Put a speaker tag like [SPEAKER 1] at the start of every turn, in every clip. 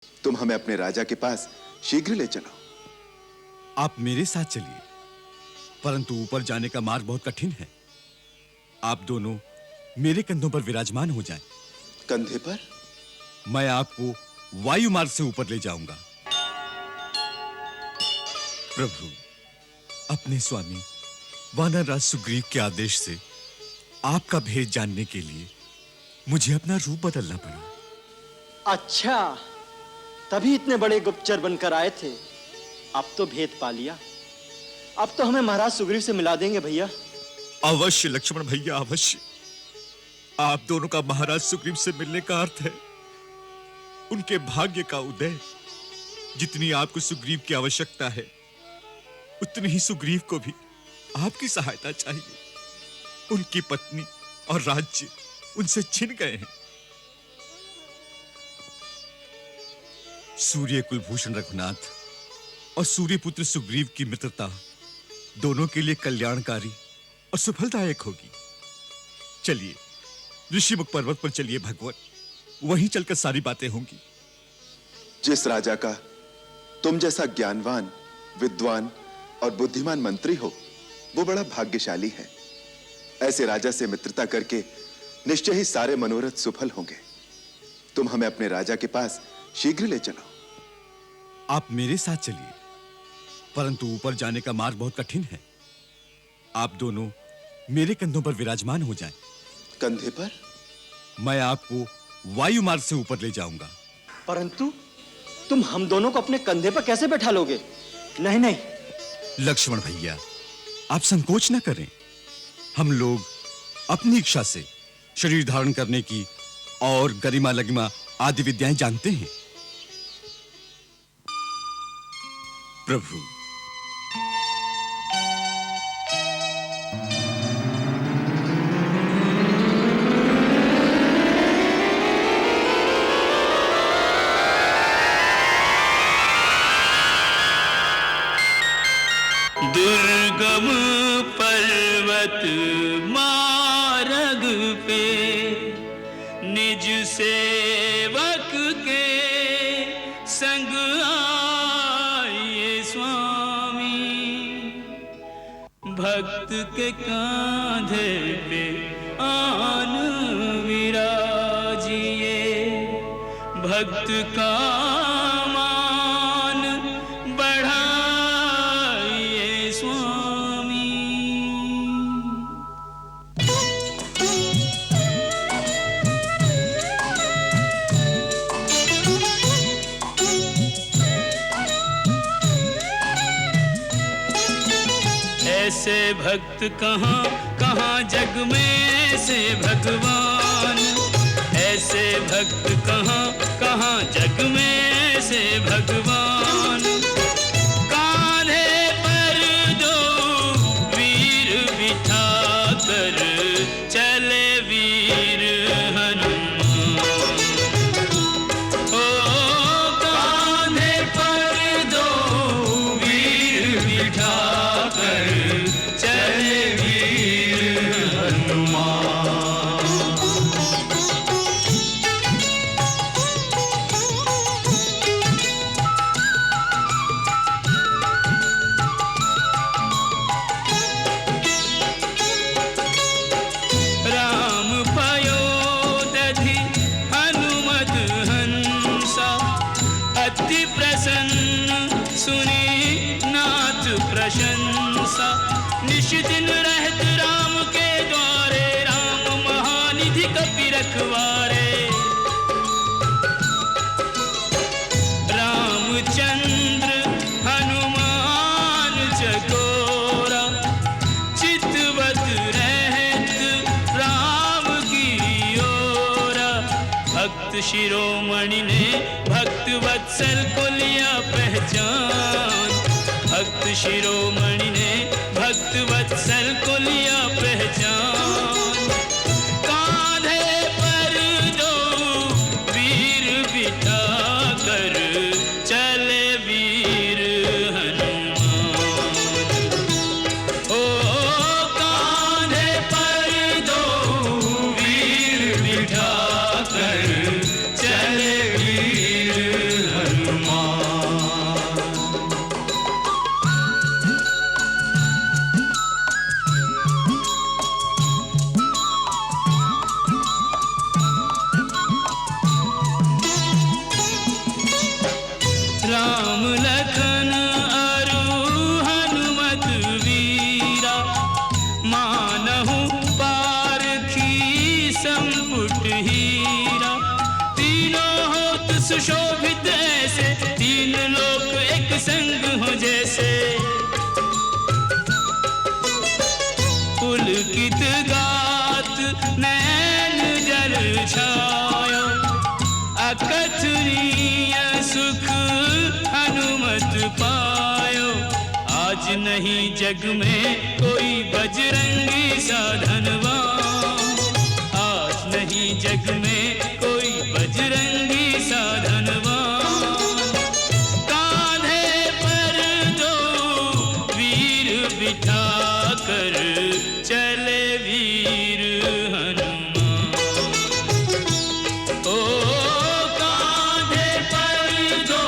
[SPEAKER 1] तुम हमें अपने राजा के पास शीघ्र ले चलो।
[SPEAKER 2] आप मेरे साथ चलिए, परंतु ऊपर जाने का मार्ग बहुत कठिन है। आप दोनों मेरे कंधों पर विराजमान हो जाएं।
[SPEAKER 1] कंधे पर?
[SPEAKER 2] मैं आपको वायु मार्ग से ऊपर ले जाऊंगा। प्रभु, अपने स्वामी वानरराज सुग्रीव के आदेश से आपका भेद जानने के लिए मुझे अपना रूप बदलना पड़ा।
[SPEAKER 3] अच्छा, तभी इतने बड़े गुप्तचर बनकर आए थे। अब तो भेद पा लिया। अब तो हमें महाराज सुग्रीव से मिला देंगे भैया।
[SPEAKER 2] अवश्य लक्ष्मण भैया, अवश्य। आप दोनों का महाराज सुग्रीव से मिलने का अर्थ है उनके भाग्य का उदय। जितनी आपको सुग्रीव की आवश्यकता है, उतनी ही सुग्रीव को भी आपकी सहायता चाहिए। उनकी पत्नी और राज्य उनसे छिन गए हैं। सूर्य कुलभूषण रघुनाथ और सूर्यपुत्र सुग्रीव की मित्रता दोनों के लिए कल्याणकारी और सफलदायक होगी। चलिए ऋषिमुख पर्वत पर चलिए भगवान, वहीं चलकर सारी बातें होंगी।
[SPEAKER 1] जिस राजा का तुम जैसा ज्ञानवान, विद्वान और बुद्धिमान मंत्री हो, वो बड़ा भाग्यशाली है। ऐसे राजा से मित्रता करके निश्चय ही सारे मनोरथ सफल होंगे। तुम हमें अपने राजा के पास शीघ्र ले चलो।
[SPEAKER 2] आप मेरे साथ चलिए, परंतु ऊपर जाने का मार्ग बहुत कठिन है। आप दोनों मेरे कंधों पर विराजमान हो जाएं।
[SPEAKER 1] कंधे पर?
[SPEAKER 2] मैं आपको वायु मार्ग से ऊपर ले जाऊंगा।
[SPEAKER 3] परंतु तुम हम दोनों को अपने कंधे पर कैसे बैठा लोगे? नहीं नहीं।
[SPEAKER 2] लक्ष्मण भैया, आप संकोच न करें। हम लोग अपनी इच्छा से शरीर धारण करने की और गरिमा लगिमा आदि विद्याएं जानते हैं। प्रभु,
[SPEAKER 4] दुर्गम पर्वत मार्ग पे निज सेवक के संग आए स्वामी। भक्त के कांधे पे आन विराजिए, भक्त का मान बढ़ाइए स्वामी। ऐसे भक्त कहाँ कहाँ जग में से भगवान। ऐसे भक्त कहाँ कहाँ जग में से भगवान। कान्हे पर दो वीर बिठा कर चले वीर हनुमान। ओ कान्हे पर दो वीर बिठा कर चले वीर हनुमान। राम पयोदधि हनुमत हंसा, अति प्रसन्न सुनी नाथ प्रशंसा। निश दिन रहत राम के द्वारे, राम महानिधि कपि रखवारे। रामचंद्र हनुमान चकोरा, चितवत रहत राम की ओरा। भक्त शिरोमणि ने भक्त वत्सल को लिया पहचान। भक्त शिरोमणि ने भक्त वत्सल को लिया पहचान। कांधे पर दो वीर बिठा कर चले वीर हनुमान। ओ कांधे पर दो वीर बिठा कर चले वीर शोभित ऐसे, तीन लोक एक संग हो जैसे। पुलकित गात नैन जल छायो, अकथनीय सुख हनुमत पायो। आज नहीं जग में कोई बजरंगी साधनवान, आज नहीं जग में कोई बजरंगी साधनवान। कांधे पर दो वीर बिठा कर चले वीर हनुमान। ओ कांधे पर दो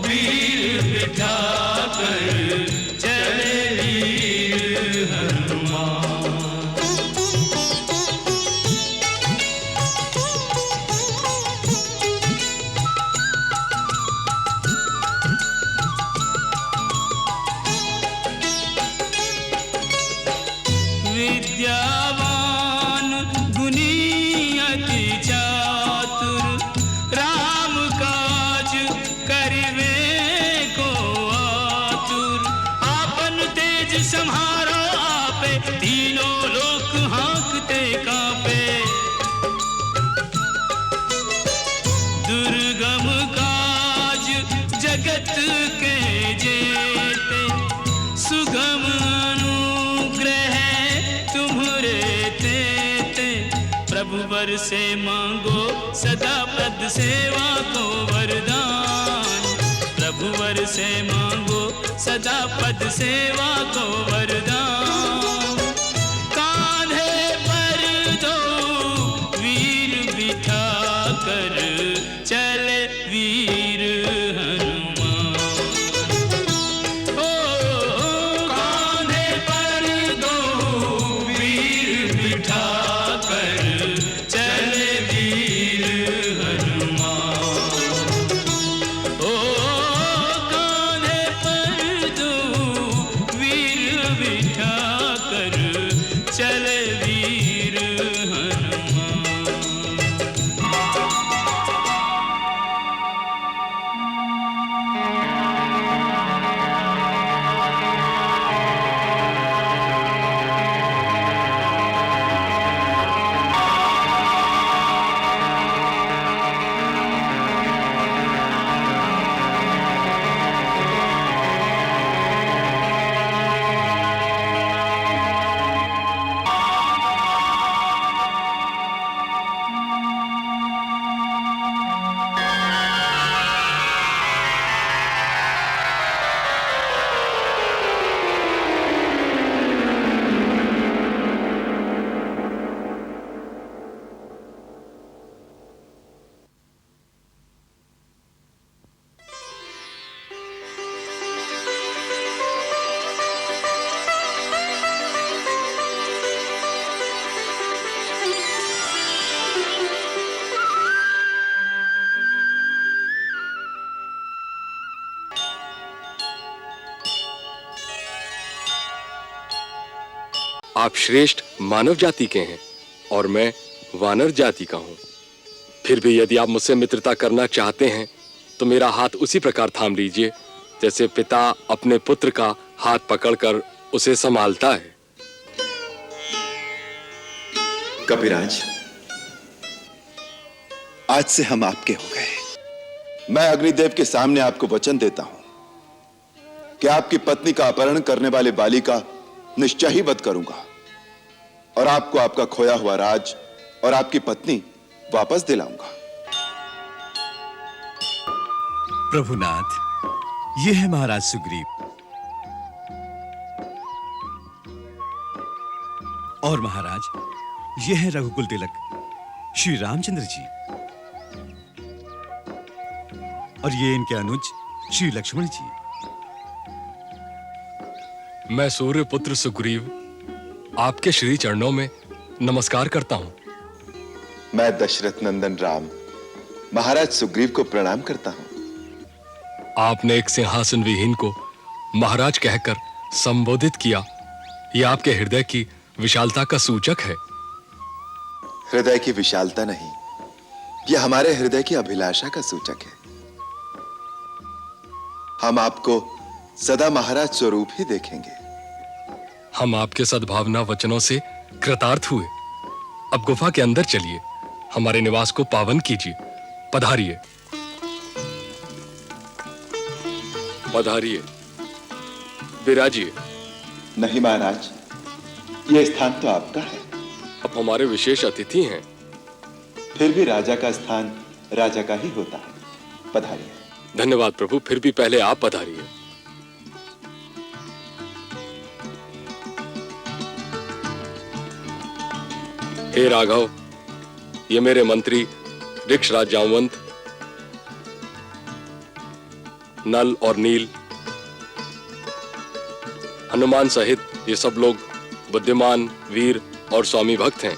[SPEAKER 4] वीर बिठा कर चले वीर हनुमान। विद्यावान गुणी अति चातुर, राम काज करिवे को आतुर। आपन तेज सम्हारो आपे, तीनों लोक हाँकते कांपे। दुर्गम काज जगत के जेते, सुगम अनुग्रह तुम्हरे तेते। प्रभु वर से मांगो सदा पद सेवा को वरदान, प्रभु वर से मांगो सदा पद सेवा को वरदान। कांधे पर दो वीर बिठा कर चले वीर हनुमान। ओ कांधे पर दो वीर बिठा कर चले वीर हनुमान। ओ कांधे पर दो वीर बिठा कर चले वीर हनुमान।
[SPEAKER 5] आप श्रेष्ठ मानव जाति के हैं और मैं वानर जाति का हूं। फिर भी यदि आप मुझसे मित्रता करना चाहते हैं तो मेरा हाथ उसी प्रकार थाम लीजिए जैसे पिता अपने पुत्र का हाथ पकड़कर उसे संभालता है।
[SPEAKER 1] कपिराज, आज से हम आपके हो गए। मैं अग्निदेव के सामने आपको वचन देता हूं कि आपकी पत्नी का अपहरण करने वाले बाली का निश्चय ही वध करूंगा और आपको आपका खोया हुआ राज और आपकी पत्नी वापस दिलाऊंगा।
[SPEAKER 2] प्रभुनाथ, ये है महाराज सुग्रीव और महाराज ये है रघुकुल तिलक श्री रामचंद्र जी और ये इनके अनुज श्री लक्ष्मण जी।
[SPEAKER 5] मैं सूर्य पुत्र सुग्रीव आपके श्री चरणों में नमस्कार करता हूं।
[SPEAKER 1] मैं दशरथ नंदन राम महाराज सुग्रीव को प्रणाम करता हूं।
[SPEAKER 5] आपने एक सिंहासन विहीन को महाराज कहकर संबोधित किया, यह आपके हृदय की विशालता का सूचक है।
[SPEAKER 1] हृदय की विशालता नहीं, यह हमारे हृदय की अभिलाषा का सूचक है। हम आपको सदा महाराज स्वरूप ही देखेंगे।
[SPEAKER 5] हम आपके सद्भावना वचनों से कृतार्थ हुए। अब गुफा के अंदर चलिए, हमारे निवास को पावन कीजिए। पधारिए, पधारिए, विराजिए।
[SPEAKER 1] नहीं महाराज, यह स्थान तो आपका है।
[SPEAKER 5] आप हमारे विशेष अतिथि हैं।
[SPEAKER 1] फिर भी राजा का स्थान राजा का ही होता है। पधारिए।
[SPEAKER 5] धन्यवाद प्रभु, फिर भी पहले आप पधारिए। हे राघव, ये मेरे मंत्री ऋक्षराज जामवंत, नल और नील, हनुमान सहित ये सब लोग बुद्धिमान, वीर और स्वामी भक्त हैं।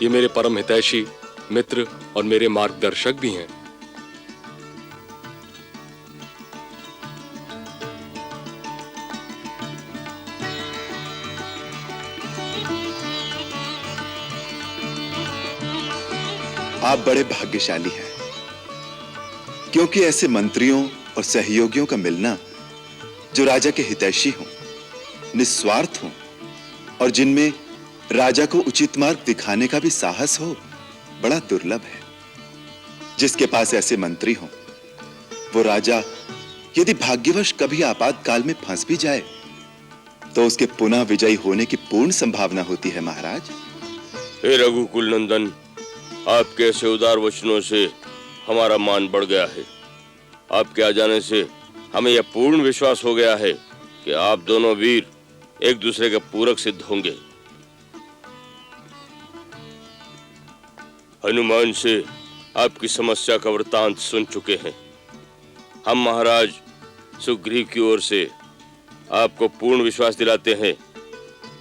[SPEAKER 5] ये मेरे परम हितैषी मित्र और मेरे मार्गदर्शक भी हैं।
[SPEAKER 1] आप बड़े भाग्यशाली हैं, क्योंकि ऐसे मंत्रियों और सहयोगियों का मिलना जो राजा के हितैषी हों, निस्वार्थ हों और जिनमें राजा को उचित मार्ग दिखाने का भी साहस हो, बड़ा दुर्लभ है। जिसके पास ऐसे मंत्री हों, वो राजा यदि भाग्यवश कभी आपातकाल में फंस भी जाए तो उसके पुनः विजयी होने की पूर्ण संभावना होती है। महाराज,
[SPEAKER 6] हे रघुकुल नंदन, आपके ऐसे उदार वचनों से हमारा मान बढ़ गया है। आपके आ जाने से हमें यह पूर्ण विश्वास हो गया है कि आप दोनों वीर एक दूसरे के पूरक सिद्ध होंगे। हनुमान से आपकी समस्या का वृतांत सुन चुके हैं। हम महाराज सुग्रीव की ओर से आपको पूर्ण विश्वास दिलाते हैं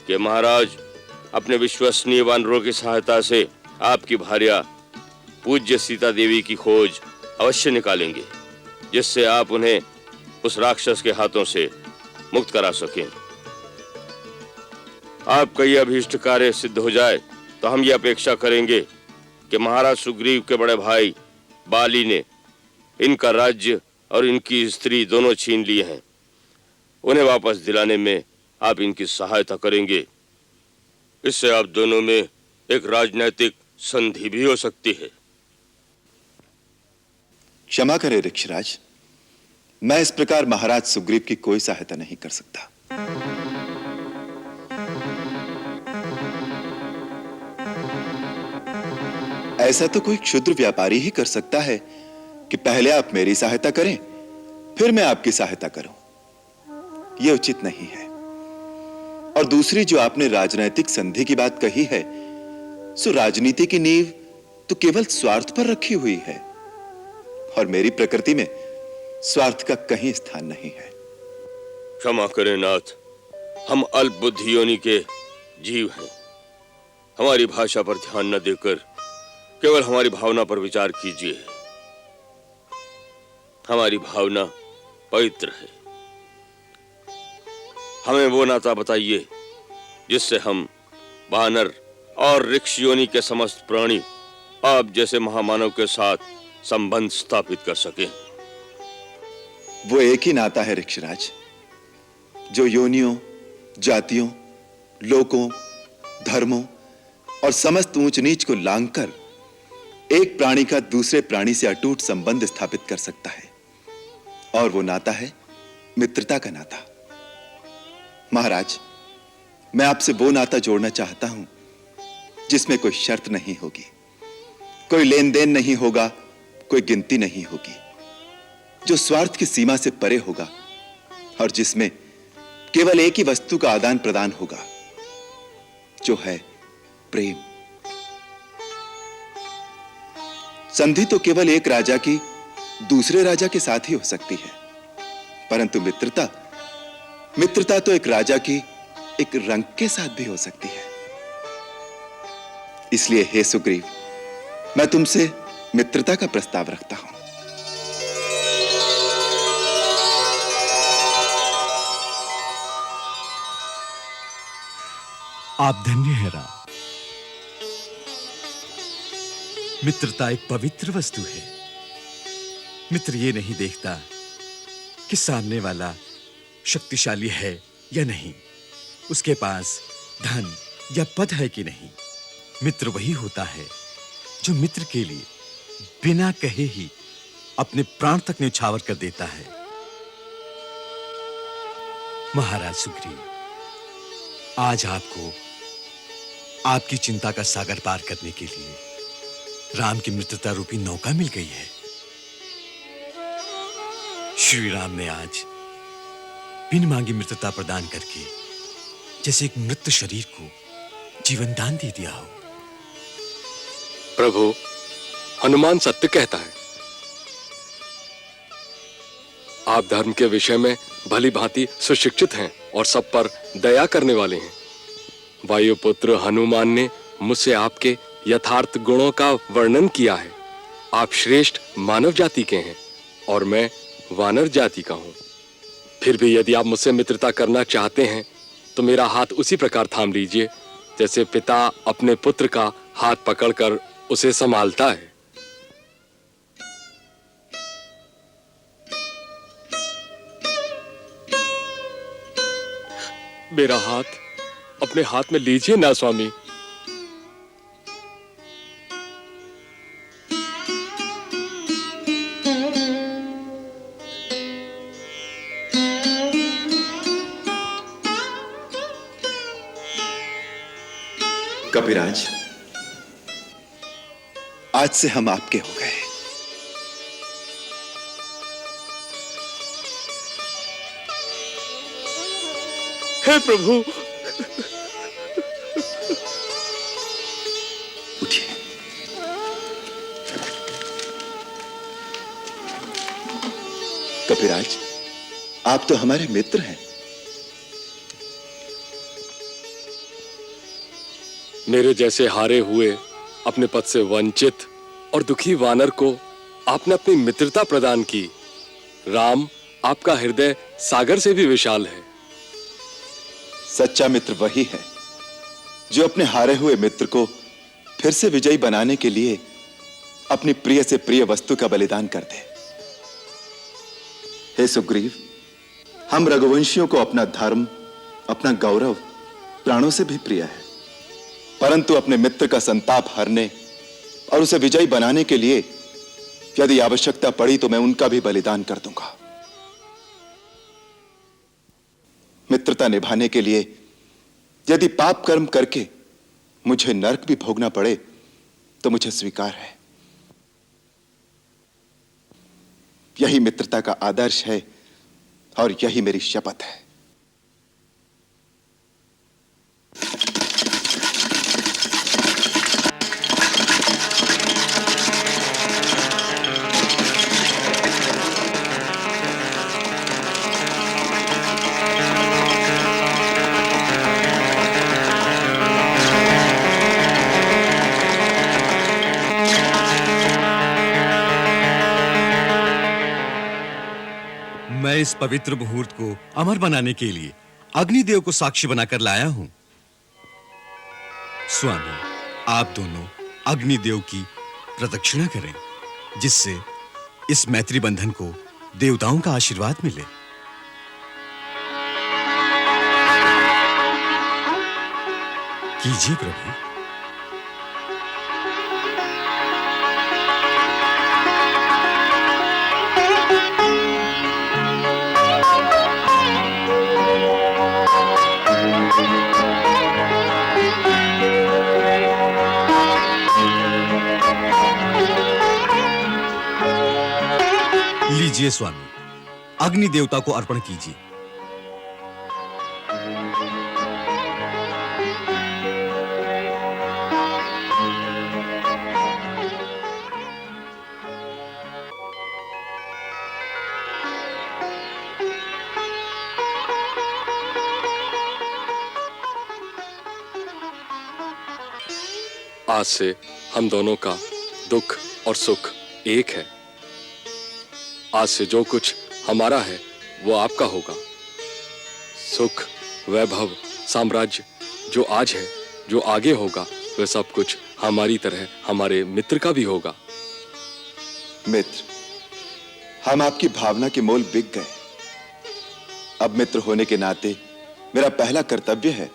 [SPEAKER 6] कि महाराज अपने विश्वसनीय वानरों की सहायता से आपकी भार्या पूज्य सीता देवी की खोज अवश्य निकालेंगे, जिससे आप उन्हें उस राक्षस के हाथों से मुक्त करा सकें। आपका यह अभीष्ट कार्य सिद्ध हो जाए तो हम यह अपेक्षा करेंगे कि महाराज सुग्रीव के बड़े भाई बाली ने इनका राज्य और इनकी स्त्री दोनों छीन लिए हैं। उन्हें वापस दिलाने में आप इनकी सहायता करेंगे। इससे आप दोनों में एक राजनैतिक संधि भी हो सकती है।
[SPEAKER 1] क्षमा करें ऋक्षराज, मैं इस प्रकार महाराज सुग्रीव की कोई सहायता नहीं कर सकता। ऐसा तो कोई क्षुद्र व्यापारी ही कर सकता है कि पहले आप मेरी सहायता करें, फिर मैं आपकी सहायता करूं। यह उचित नहीं है। और दूसरी, जो आपने राजनैतिक संधि की बात कही है, सो राजनीति की नींव तो केवल स्वार्थ पर रखी हुई है, और मेरी प्रकृति में स्वार्थ का कहीं स्थान नहीं है।
[SPEAKER 6] क्षमा करें नाथ, हम अल्प बुद्धि योनि के जीव हैं। हमारी भाषा पर ध्यान न देकर केवल हमारी भावना पर विचार कीजिए। हमारी भावना पवित्र है। हमें वो नाता बताइए जिससे हम वानर और ऋक्ष योनि के समस्त प्राणी आप जैसे महामानव के साथ संबंध स्थापित कर सकें।
[SPEAKER 1] वो एक ही नाता है ऋक्षराज, जो योनियों, जातियों, लोकों, धर्मों और समस्त ऊंच नीच को लांघकर एक प्राणी का दूसरे प्राणी से अटूट संबंध स्थापित कर सकता है। और वो नाता है मित्रता का नाता। महाराज, मैं आपसे वो नाता जोड़ना चाहता हूं जिसमें कोई शर्त नहीं होगी, कोई लेन देन नहीं होगा, कोई गिनती नहीं होगी, जो स्वार्थ की सीमा से परे होगा और जिसमें केवल एक ही वस्तु का आदान प्रदान होगा, जो है प्रेम। संधि तो केवल एक राजा की दूसरे राजा के साथ ही हो सकती है, परंतु मित्रता तो एक राजा की एक रंग के साथ भी हो सकती है। इसलिए हे सुग्रीव, मैं तुमसे मित्रता का प्रस्ताव रखता हूं।
[SPEAKER 2] आप धन्य हैं राम। मित्रता एक पवित्र वस्तु है। मित्र ये नहीं देखता कि सामने वाला शक्तिशाली है या नहीं, उसके पास धन या पद है कि नहीं। मित्र वही होता है जो मित्र के लिए बिना कहे ही अपने प्राण तक न्यौछावर कर देता है। महाराज सुग्रीव, आज आपको आपकी चिंता का सागर पार करने के लिए राम की मित्रता रूपी नौका मिल गई है। श्री राम ने आज बिन मांगी मित्रता प्रदान करके जैसे एक मृत शरीर को जीवन दान दे दिया हो।
[SPEAKER 5] प्रभु, हनुमान सत्य कहता है। आप धर्म के विषय में भली भांति सुशिक्षित हैं और सब पर दया करने वाले हैं। वायुपुत्र हनुमान ने मुझसे आपके यथार्थ गुणों का वर्णन किया है। आप श्रेष्ठ मानव जाति के हैं और मैं वानर जाति का हूं। फिर भी यदि आप मुझसे मित्रता करना चाहते हैं तो मेरा हाथ उसी प्रकार थाम लीजिए जैसे पिता अपने पुत्र का हाथ पकड़कर उसे संभालता है। मेरा हाथ अपने हाथ में लीजिए ना स्वामी।
[SPEAKER 1] कपिराज, आज से हम आपके हो गए।
[SPEAKER 5] हे प्रभु,
[SPEAKER 1] उठिए। कपिराज, आप तो हमारे मित्र हैं।
[SPEAKER 5] मेरे जैसे हारे हुए, अपने पद से वंचित और दुखी वानर को आपने अपनी मित्रता प्रदान की। राम, आपका हृदय सागर से भी विशाल है।
[SPEAKER 1] सच्चा मित्र वही है जो अपने हारे हुए मित्र को फिर से विजयी बनाने के लिए अपनी प्रिय से प्रिय वस्तु का बलिदान कर दे। हे सुग्रीव, हम रघुवंशियों को अपना धर्म, अपना गौरव प्राणों से भी प्रिय है, परंतु अपने मित्र का संताप हरने और उसे विजयी बनाने के लिए यदि आवश्यकता पड़ी तो मैं उनका भी बलिदान कर दूंगा। मित्रता निभाने के लिए यदि पाप कर्म करके मुझे नरक भी भोगना पड़े तो मुझे स्वीकार है। यही मित्रता का आदर्श है और यही मेरी शपथ है।
[SPEAKER 2] मैं इस पवित्र मुहूर्त को अमर बनाने के लिए अग्निदेव को साक्षी बनाकर लाया हूं। स्वामी, आप दोनों अग्निदेव की प्रदक्षिणा करें, जिससे इस मैत्री बंधन को देवताओं का आशीर्वाद मिले। कीजिए प्रभु। लीजिए स्वामी, अग्नि देवता को अर्पण कीजिए।
[SPEAKER 5] आज से हम दोनों का दुख और सुख एक है। आज से जो कुछ हमारा है वो आपका होगा। सुख, वैभव, साम्राज्य जो आज है, जो आगे होगा, वह सब कुछ हमारी तरह हमारे मित्र का भी होगा।
[SPEAKER 1] मित्र, हम आपकी भावना के मोल बिक गए। अब मित्र होने के नाते मेरा पहला कर्तव्य है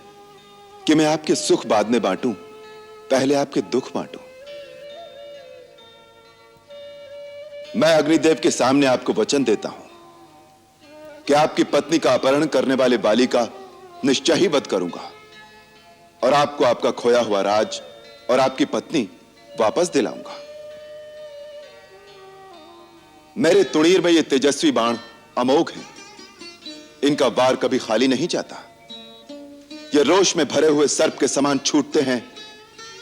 [SPEAKER 1] कि मैं आपके सुख बाद में बांटूं, पहले आपके दुख बांटूं। मैं अग्निदेव के सामने आपको वचन देता हूं कि आपकी पत्नी का अपहरण करने वाले बाली का निश्चय ही वध करूंगा और आपको आपका खोया हुआ राज और आपकी पत्नी वापस दिलाऊंगा। मेरे तुणीर में ये तेजस्वी बाण अमोघ हैं। इनका वार कभी खाली नहीं जाता। ये रोष में भरे हुए सर्प के समान छूटते हैं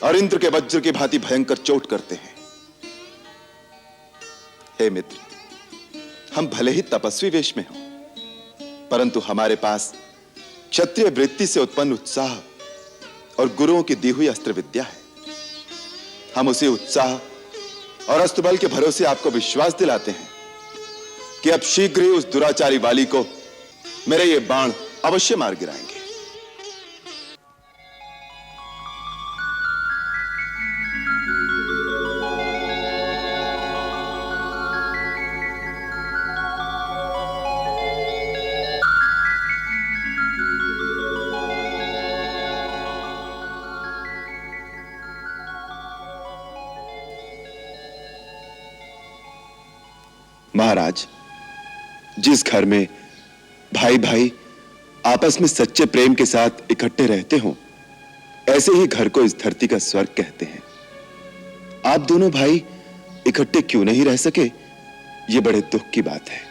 [SPEAKER 1] और इंद्र के वज्र की भांति भयंकर चोट करते हैं। हे मित्र, हम भले ही तपस्वी वेश में हों, परंतु हमारे पास क्षत्रिय वृत्ति से उत्पन्न उत्साह और गुरुओं की दी हुई अस्त्र विद्या है। हम उसी उत्साह और अस्त्र बल के भरोसे आपको विश्वास दिलाते हैं कि अब शीघ्र ही उस दुराचारी वाली को मेरे ये बाण अवश्य मार गिराएंगे। महाराज, जिस घर में भाई भाई आपस में सच्चे प्रेम के साथ इकट्ठे रहते हों, ऐसे ही घर को इस धरती का स्वर्ग कहते हैं। आप दोनों भाई इकट्ठे क्यों नहीं रह सके, ये बड़े दुख की बात है।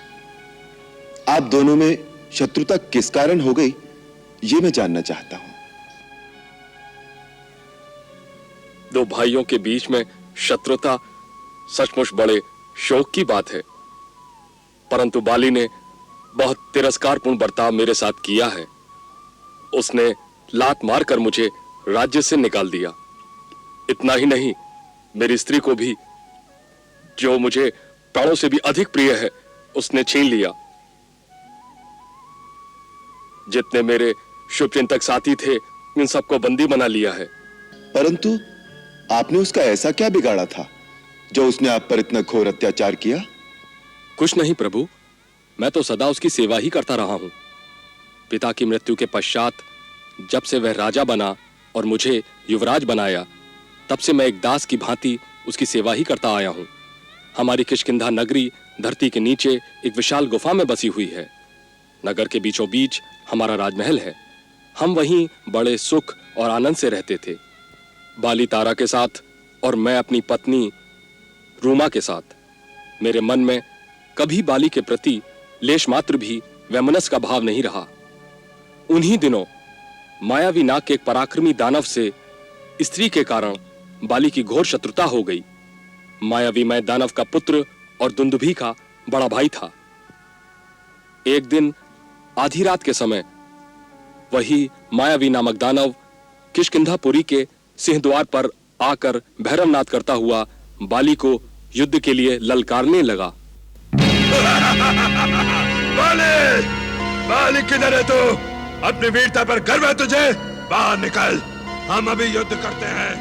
[SPEAKER 1] आप दोनों में शत्रुता किस कारण हो गई, ये मैं जानना चाहता हूं।
[SPEAKER 5] दो भाइयों के बीच में शत्रुता सचमुच बड़े शोक की बात है, परंतु बाली ने बहुत तिरस्कारपूर्ण बर्ताव मेरे साथ किया है। उसने लात मारकर मुझे राज्य से निकाल दिया। इतना ही नहीं, मेरी स्त्री को भी, जो मुझे प्राणों से भी अधिक प्रिय है, उसने छीन लिया। जितने मेरे शुभचिंतक साथी थे, इन सबको बंदी बना लिया है।
[SPEAKER 1] परंतु आपने उसका ऐसा क्या बिगाड़ा था जो उसने आप पर इतना घोर अत्याचार किया?
[SPEAKER 5] कुछ नहीं प्रभु, मैं तो सदा उसकी सेवा ही करता रहा हूं। पिता की मृत्यु के पश्चात जब से वह राजा बना और मुझे युवराज बनाया, तब से मैं एक दास की भांति उसकी सेवा ही करता आया हूं। हमारी किष्किंधा नगरी धरती के नीचे एक विशाल गुफा में बसी हुई है। नगर के बीचों बीच हमारा राजमहल है। हम वहीं बड़े सुख और आनंद से रहते थे, बाली तारा के साथ और मैं अपनी पत्नी रूमा के साथ। मेरे मन में कभी बाली के प्रति लेश मात्र भी वैमनस्य का भाव नहीं रहा। उन्हीं दिनों मायावी नाग के एक पराक्रमी दानव से स्त्री के कारण बाली की घोर शत्रुता हो गई। मायावी मैं दानव का पुत्र और दुंदुभी का बड़ा भाई था। एक दिन आधी रात के समय वही मायावी नामक दानव किष्किंधापुरी के सिंहद्वार पर आकर भैरवनाद करता हुआ बाली को युद्ध के लिए ललकारने लगा।
[SPEAKER 2] बाली, बाली किधर है तू? अपनी वीरता पर गर्व है तुझे? बाहर निकल, हम अभी युद्ध करते हैं।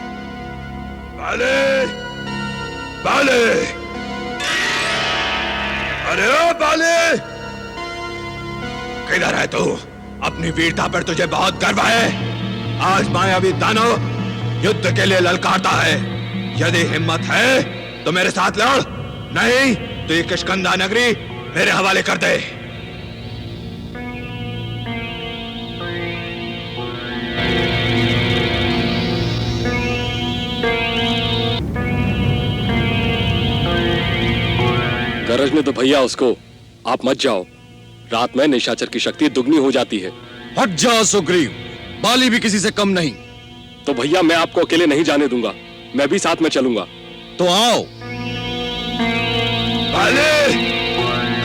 [SPEAKER 2] बाली, बाली, अरे ओ बाली, किधर है तू? अपनी वीरता पर तुझे बहुत गर्व है। आज मायावी दानव युद्ध के लिए ललकारता है। यदि हिम्मत है तो मेरे साथ लड़, नहीं तो ये किष्किंधा नगरी मेरे हवाले कर दे।
[SPEAKER 5] गरजने तो भैया उसको, आप मत जाओ। रात में निशाचर की शक्ति दुगनी हो जाती है।
[SPEAKER 7] हट जा सुग्रीव, बाली भी किसी से कम नहीं।
[SPEAKER 5] तो भैया मैं आपको अकेले नहीं जाने दूंगा, मैं भी साथ में चलूंगा।
[SPEAKER 7] तो आओ।
[SPEAKER 2] बाली,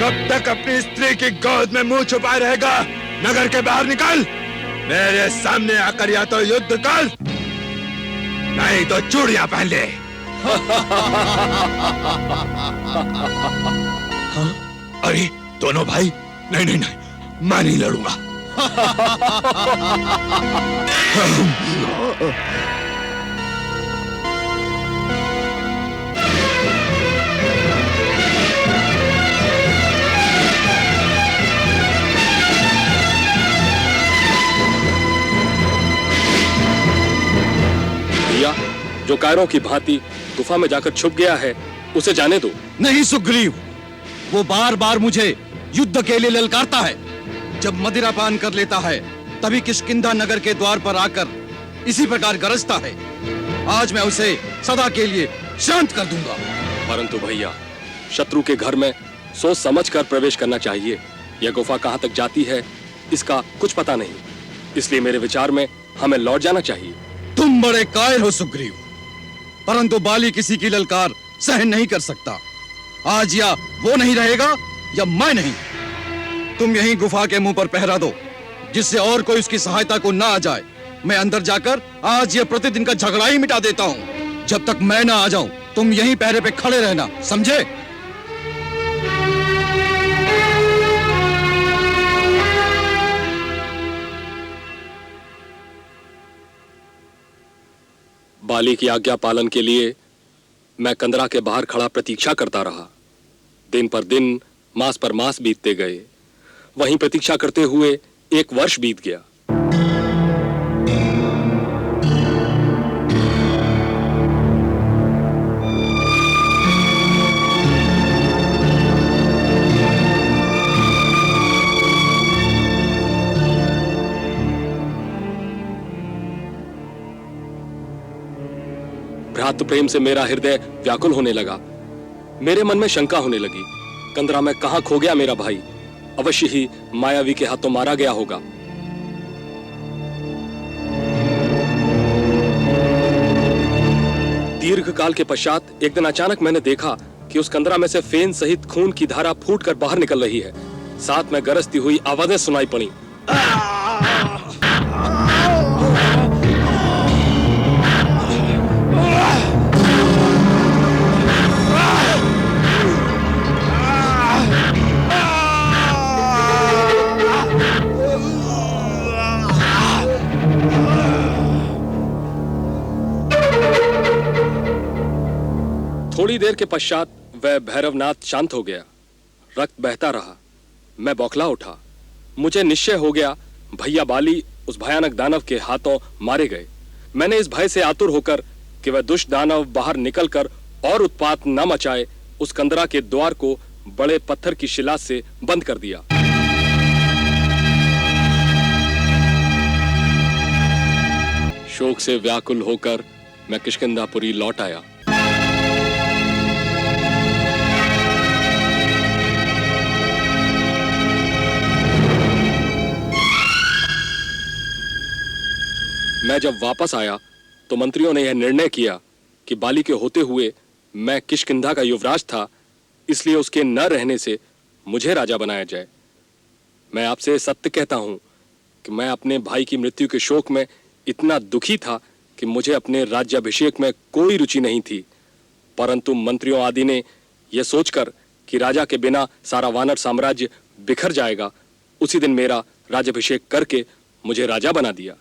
[SPEAKER 2] कब तक अपनी स्त्री की गोद में मुंह छुपाए रहेगा? नगर के बाहर निकल, मेरे सामने आकर या तो युद्ध कर, नहीं तो चूड़ियां पहन ले। हाँ? अरे दोनों भाई, नहीं नहीं नहीं, मैं नहीं लड़ूंगा।
[SPEAKER 5] जो कायरों की भांति गुफा में जाकर छुप गया है उसे जाने दो।
[SPEAKER 7] नहीं सुग्रीव, वो बार बार मुझे युद्ध के लिए ललकारता है। जब मदिरा पान कर लेता है तभी किष्किंधा नगर के द्वार पर आकर इसी प्रकार गरजता है। आज मैं उसे सदा के लिए शांत कर दूंगा।
[SPEAKER 5] परंतु भैया, शत्रु के घर में सोच समझ कर प्रवेश करना चाहिए। यह गुफा कहां तक जाती है इसका कुछ पता नहीं, इसलिए मेरे विचार में हमें लौट जाना चाहिए।
[SPEAKER 7] तुम बड़े कायर हो सुग्रीव, परंतु बाली किसी की ललकार सहन नहीं कर सकता। आज या वो नहीं रहेगा या मैं नहीं। तुम यहीं गुफा के मुंह पर पहरा दो, जिससे और कोई उसकी सहायता को ना आ जाए। मैं अंदर जाकर आज ये प्रतिदिन का झगड़ा ही मिटा देता हूं। जब तक मैं ना आ जाऊं तुम यहीं पहरे पे खड़े रहना, समझे?
[SPEAKER 5] बाली की आज्ञा पालन के लिए मैं कंदरा के बाहर खड़ा प्रतीक्षा करता रहा। दिन पर दिन, मास पर मास बीतते गए। वहीं प्रतीक्षा करते हुए 1 वर्ष बीत गया। भ्रातृ प्रेम से मेरा हृदय व्याकुल होने लगा। मेरे मन में शंका होने लगी, कंदरा में कहां खो गया मेरा भाई? अवश्य ही मायावी के हाथों मारा गया होगा। दीर्घ काल के पश्चात एक दिन अचानक मैंने देखा कि उस कंदरा में से फेन सहित खून की धारा फूटकर बाहर निकल रही है। साथ में गरजती हुई आवाजें सुनाई पड़ी। थोड़ी देर के पश्चात वह भैरवनाथ शांत हो गया। रक्त बहता रहा। मैं बौखला उठा। मुझे निश्चय हो गया भैया बाली उस भयानक दानव के हाथों मारे गए। मैंने इस भय से आतुर होकर कि वह दुष्ट दानव बाहर निकलकर और उत्पात न मचाए उस कंदरा के द्वार को बड़े पत्थर की शिला से बंद कर दिया। शोक से व्याकुल होकर मैं किष्किंधापुरी लौट आया। मैं जब वापस आया तो मंत्रियों ने यह निर्णय किया कि बाली के होते हुए मैं किष्किंधा का युवराज था, इसलिए उसके न रहने से मुझे राजा बनाया जाए। मैं आपसे सत्य कहता हूं कि मैं अपने भाई की मृत्यु के शोक में इतना दुखी था कि मुझे अपने राज्याभिषेक में कोई रुचि नहीं थी। परंतु मंत्रियों आदि ने यह सोचकर कि राजा के बिना सारा वानर साम्राज्य बिखर जाएगा, उसी दिन मेरा राज्याभिषेक करके मुझे राजा बना दिया।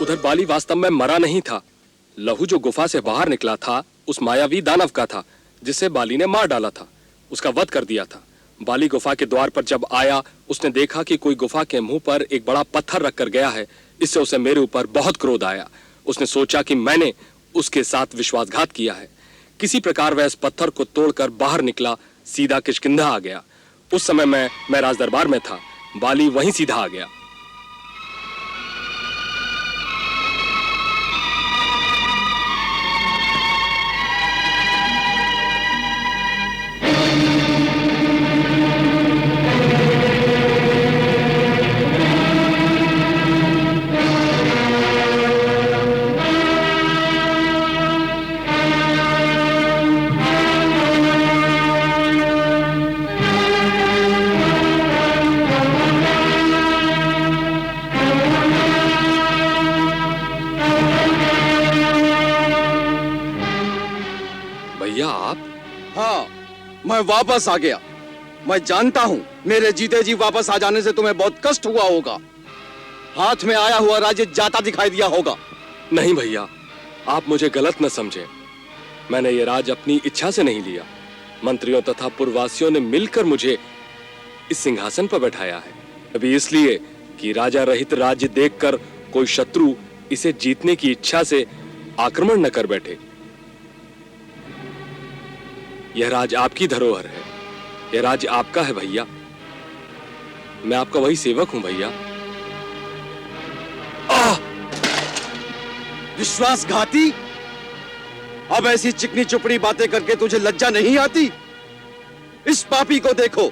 [SPEAKER 5] उधर बाली वास्तव में मरा नहीं था। लहू जो गुफा से बाहर निकला था उस मायावी दानव का था जिसे बाली ने मार डाला था, उसका वध कर दिया था। बाली गुफा के द्वार पर जब आया उसने देखा कि कोई गुफा के मुंह पर एक बड़ा पत्थर रखकर गया है। इससे उसे मेरे ऊपर बहुत क्रोध आया। उसने सोचा कि मैंने उसके साथ विश्वासघात किया है। किसी प्रकार वह इस पत्थर को तोड़कर बाहर निकला, सीधा किष्किंधा आ गया। उस समय मैं राजदरबार में था। बाली वहीं सीधा आ गया।
[SPEAKER 7] मैं वापस आ गया। मैं जानता हूं मेरे जीते जी वापस आ जाने से तुम्हें बहुत कष्ट हुआ होगा, हाथ में आया हुआ राज्य जाता दिखाई दिया होगा।
[SPEAKER 5] नहीं भैया, आप मुझे गलत न समझें। मैंने ये राज अपनी इच्छा से नहीं लिया। मंत्रियों तथा पूर्ववासियों ने मिलकर मुझे इस सिंहासन पर बैठाया है। अभी इसलिए कि राजा रहित राज्य देखकर कोई शत्रु इसे जीतने की इच्छा से आक्रमण न कर बैठे। यह राज आपकी धरोहर है, यह राज आपका है भैया। मैं आपका वही सेवक हूं भैया।
[SPEAKER 7] विश्वासघाती, अब ऐसी चिकनी चुपड़ी बातें करके तुझे लज्जा नहीं आती? इस पापी को देखो,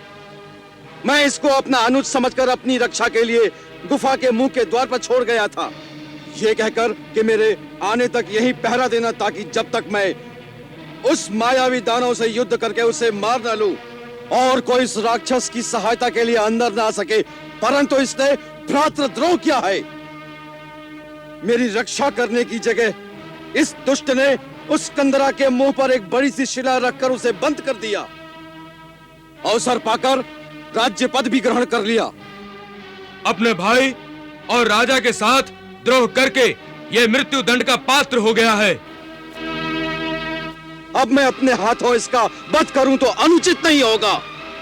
[SPEAKER 7] मैं इसको अपना अनुज समझकर अपनी रक्षा के लिए गुफा के मुंह के द्वार पर छोड़ गया था, ये कहकर कि मेरे आने तक यहीं पहरा देना, ताकि जब तक मैं उस मायावी दानव से युद्ध करके उसे मार न लूं और कोई इस राक्षस की सहायता के लिए अंदर ना आ सके। परंतु इसने भ्रातृद्रोह किया है। मेरी रक्षा करने की जगह इस दुष्ट ने उस कंदरा के मुंह पर एक बड़ी सी शिला रखकर उसे बंद कर दिया। अवसर पाकर राज्य पद भी ग्रहण कर लिया।
[SPEAKER 8] अपने भाई और राजा के साथ द्रोह करके ये मृत्यु दंड का पात्र हो गया है।
[SPEAKER 7] अब मैं अपने हाथों इसका वध करूं तो अनुचित नहीं होगा।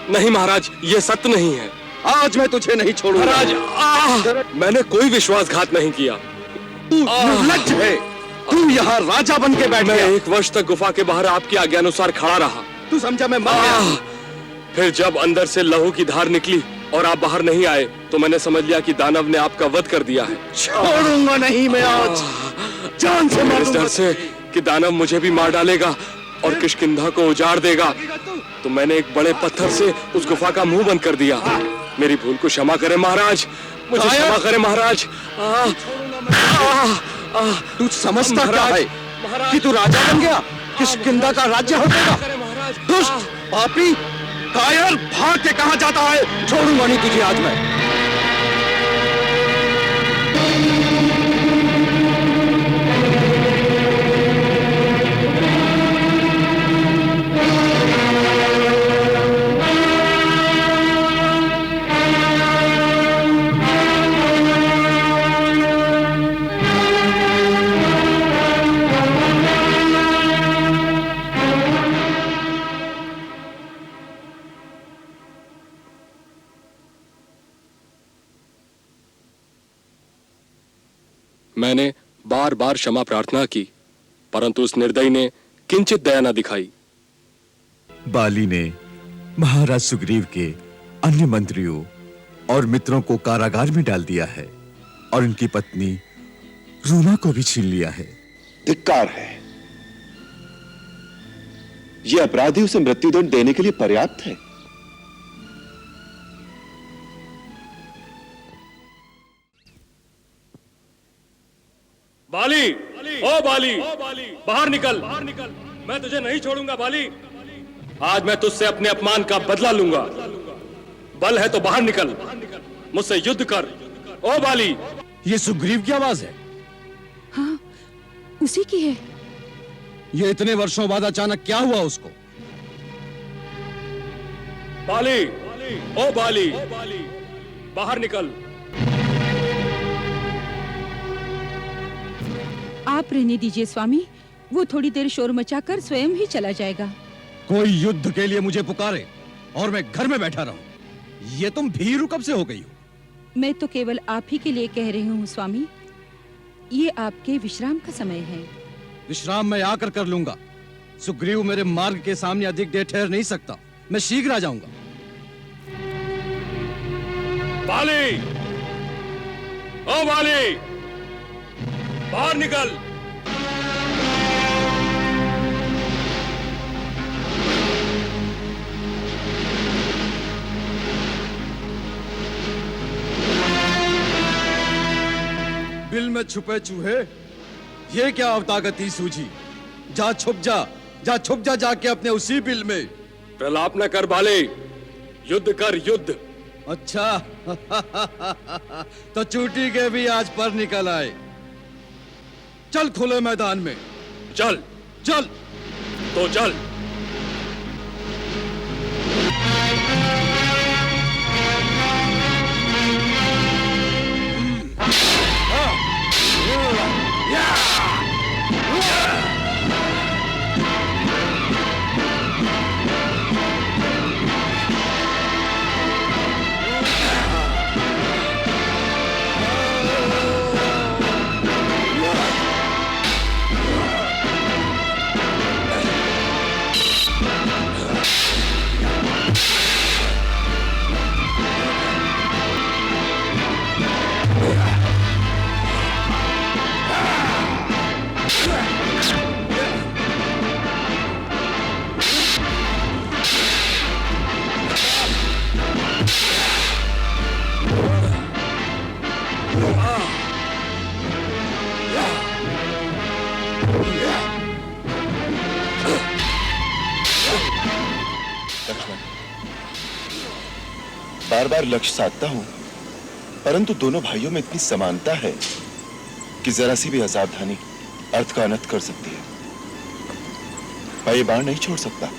[SPEAKER 5] नहीं महाराज, ये सत्य नहीं है।
[SPEAKER 7] आज मैं तुझे नहीं छोड़ूंगा।
[SPEAKER 5] महाराज, मैंने कोई विश्वासघात नहीं किया।
[SPEAKER 7] तू निर्लज्ज है। तू यहाँ राजा बन के बैठ
[SPEAKER 5] मैं
[SPEAKER 7] गया।
[SPEAKER 5] 1 वर्ष तक गुफा के बाहर आपकी आज्ञानुसार खड़ा रहा।
[SPEAKER 7] तू समझा मैं मर गया।
[SPEAKER 5] फिर जब अंदर से लहू की धार निकली और आप बाहर नहीं आए तो मैंने समझ लिया कि दानव ने आपका वध कर दिया है।
[SPEAKER 7] छोड़ूंगा नहीं मैं आज, जान से
[SPEAKER 5] इस
[SPEAKER 7] मारूंगा।
[SPEAKER 5] डर से कि दानव मुझे भी मार डालेगा और किष्किंधा को उजाड़ देगा, तो मैंने एक बड़े पत्थर से उस गुफा का मुंह बंद कर दिया। मेरी भूल को क्षमा करें महाराज, मुझे क्षमा करें महाराज।
[SPEAKER 7] तू समझता क्या है कि तू राजा बन गया? किष्किंधा का राज्य हो गया। दुष्ट, पापी, कायर, भाग के कहां जाता है? छोड़ूंगा नहीं तुझे आज मैं।
[SPEAKER 5] मैंने बार बार क्षमा प्रार्थना की, परंतु उस निर्दयी ने किंचित दया न दिखाई।
[SPEAKER 2] बाली ने महाराज सुग्रीव के अन्य मंत्रियों और मित्रों को कारागार में डाल दिया है और उनकी पत्नी रूमा को भी छीन लिया है।
[SPEAKER 1] धिक्कार है। यह अपराधी उसे मृत्युदंड देने के लिए पर्याप्त है।
[SPEAKER 5] बाली, ओ बाली, बाहर निकल, मैं तुझे नहीं छोड़ूंगा बाली। आज मैं तुझसे अपने अपमान का बदला लूंगा। बल है तो बाहर निकल, मुझसे युद्ध कर। ओ बाली।
[SPEAKER 7] ये सुग्रीव की आवाज है।
[SPEAKER 9] हाँ, उसी की है।
[SPEAKER 7] ये इतने वर्षों बाद अचानक क्या हुआ उसको?
[SPEAKER 5] बाली, ओ बाली, बाहर निकल।
[SPEAKER 9] आप रहने दीजिए स्वामी, वो थोड़ी देर शोर मचाकर स्वयं ही चला जाएगा।
[SPEAKER 7] कोई युद्ध के लिए मुझे पुकारे और मैं घर में बैठा रहूं, ये तुम भीरू कब से हो गई हो?
[SPEAKER 9] मैं तो केवल आप ही के लिए कह रही हूँ स्वामी, ये आपके विश्राम का समय है।
[SPEAKER 7] विश्राम मैं आकर कर लूंगा। सुग्रीव मेरे मार्ग के सामने अधिक देर ठहर नहीं सकता। मैं शीघ्र आ जाऊंगा।
[SPEAKER 5] बाली, ओ बाली, बाहर निकल।
[SPEAKER 7] बिल में छुपे चूहे, ये क्या अवतागती सूझी? जा छुप जा, जा छुप जा जाके अपने उसी बिल में।
[SPEAKER 5] प्रलाप न कर बाले, युद्ध कर युद्ध।
[SPEAKER 7] अच्छा तो चूटी के भी आज पर निकल आए। चल खुले मैदान में।
[SPEAKER 5] चल,
[SPEAKER 7] चल
[SPEAKER 5] तो चल।
[SPEAKER 1] बार बार लक्ष्य साधता हूं, परंतु दोनों भाइयों में इतनी समानता है कि जरा सी भी असावधानी अर्थ का अनर्थ कर सकती है। मैं ये बाण नहीं छोड़ सकता।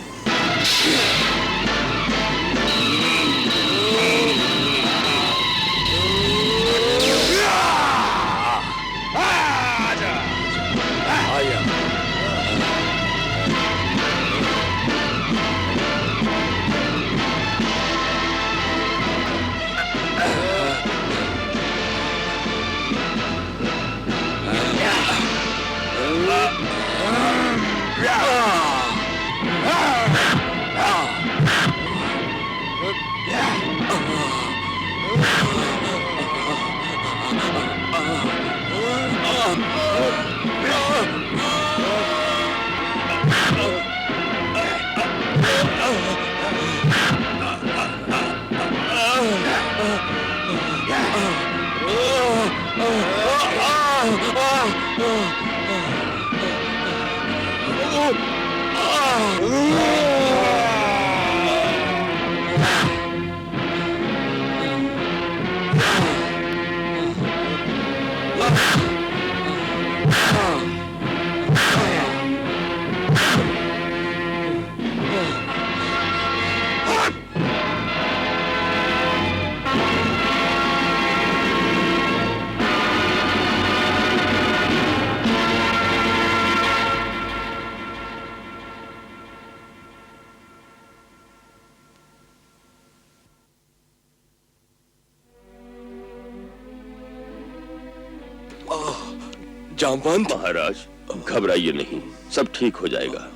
[SPEAKER 6] जामवंत महाराज, घबराइए नहीं, सब ठीक हो जाएगा।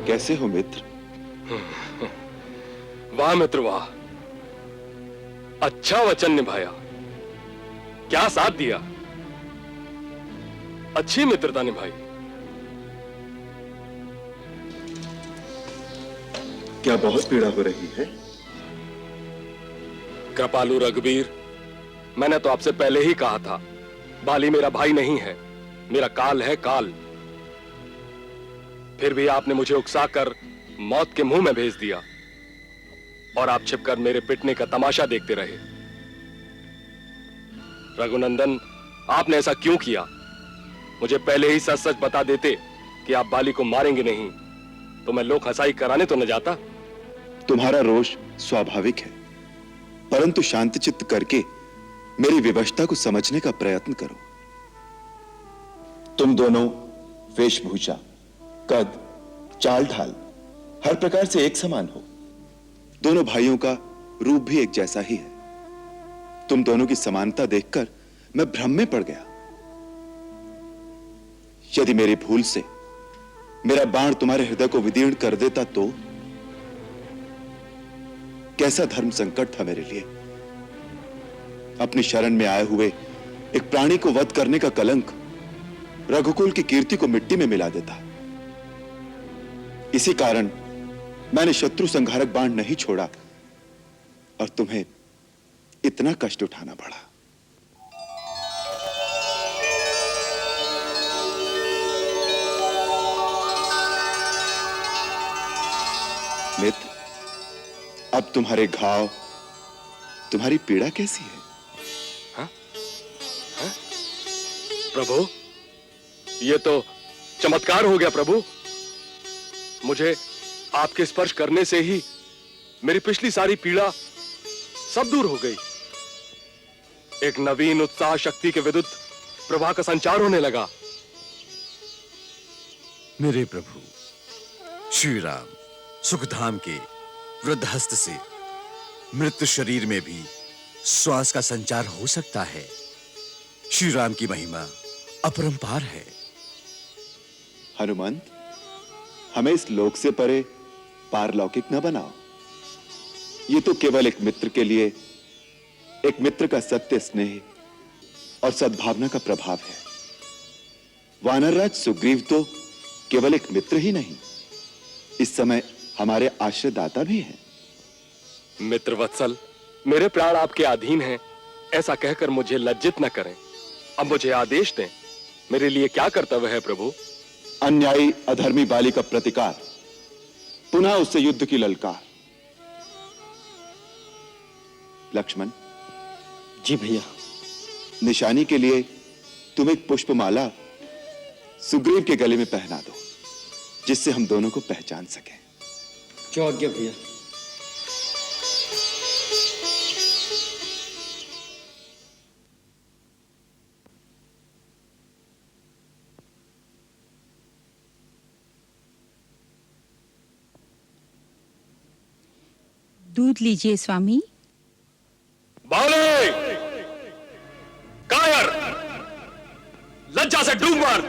[SPEAKER 1] कैसे हो मित्र?
[SPEAKER 5] वाह मित्र वाह, अच्छा वचन निभाया, क्या साथ दिया, अच्छी मित्रता निभाई।
[SPEAKER 1] क्या बहुत पीड़ा हो रही है?
[SPEAKER 5] कृपालु रघुवीर, मैंने तो आपसे पहले ही कहा था, बाली मेरा भाई नहीं है, मेरा काल है काल। फिर भी आपने मुझे उकसाकर मौत के मुंह में भेज दिया और आप छिपकर मेरे पिटने का तमाशा देखते रहे। रघुनंदन, आपने ऐसा क्यों किया? मुझे पहले ही सच सच बता देते कि आप बाली को मारेंगे नहीं, तो मैं लोक हंसाई कराने तो न जाता।
[SPEAKER 1] तुम्हारा रोष स्वाभाविक है, परंतु शांतचित्त करके मेरी विवशता को समझने का प्रयत्न करो। तुम दोनों वेशभूषा, कद, चाल ढाल हर प्रकार से एक समान हो। दोनों भाइयों का रूप भी एक जैसा ही है। तुम दोनों की समानता देखकर मैं भ्रम में पड़ गया। यदि मेरी भूल से मेरा बाण तुम्हारे हृदय को विदीर्ण कर देता तो कैसा धर्म संकट था मेरे लिए। अपनी शरण में आए हुए एक प्राणी को वध करने का कलंक रघुकुल की कीर्ति को मिट्टी में मिला देता। इसी कारण मैंने शत्रु संहारक बाण नहीं छोड़ा और तुम्हें इतना कष्ट उठाना पड़ा। मित्र, अब तुम्हारे घाव, तुम्हारी पीड़ा कैसी है?
[SPEAKER 5] हाँ? हाँ? प्रभु, ये तो चमत्कार हो गया प्रभु। मुझे आपके स्पर्श करने से ही मेरी पिछली सारी पीड़ा सब दूर हो गई। एक नवीन उत्साह शक्ति के विद्युत प्रवाह का संचार होने लगा।
[SPEAKER 7] मेरे प्रभु श्री राम सुखधाम के वृद्ध हस्त से मृत शरीर में भी श्वास का संचार हो सकता है। श्री राम की महिमा अपरंपार है।
[SPEAKER 1] हनुमंत, हमें इस लोक से परे पारलौकिक न बनाओ। ये तो केवल एक मित्र के लिए एक मित्र का सत्य स्नेह और सद्भावना का प्रभाव है। वानरराज सुग्रीव तो केवल एक मित्र ही नहीं, इस समय हमारे आश्रयदाता भी हैं।
[SPEAKER 5] मित्र वत्सल, मेरे प्राण आपके अधीन हैं, ऐसा कहकर मुझे लज्जित न करें। अब मुझे आदेश दें, मेरे लिए क्या कर्तव्य है प्रभु?
[SPEAKER 1] अन्यायी अधर्मी बाली का प्रतिकार, पुनः उससे युद्ध की ललकार। लक्ष्मण
[SPEAKER 3] जी भैया।
[SPEAKER 1] निशानी के लिए तुम एक पुष्पमाला सुग्रीव के गले में पहना दो, जिससे हम दोनों को पहचान सकें।
[SPEAKER 3] जो आज्ञा भैया।
[SPEAKER 9] दूध लीजिए स्वामी।
[SPEAKER 5] बाले! कायर! लज्जा से डूब मर!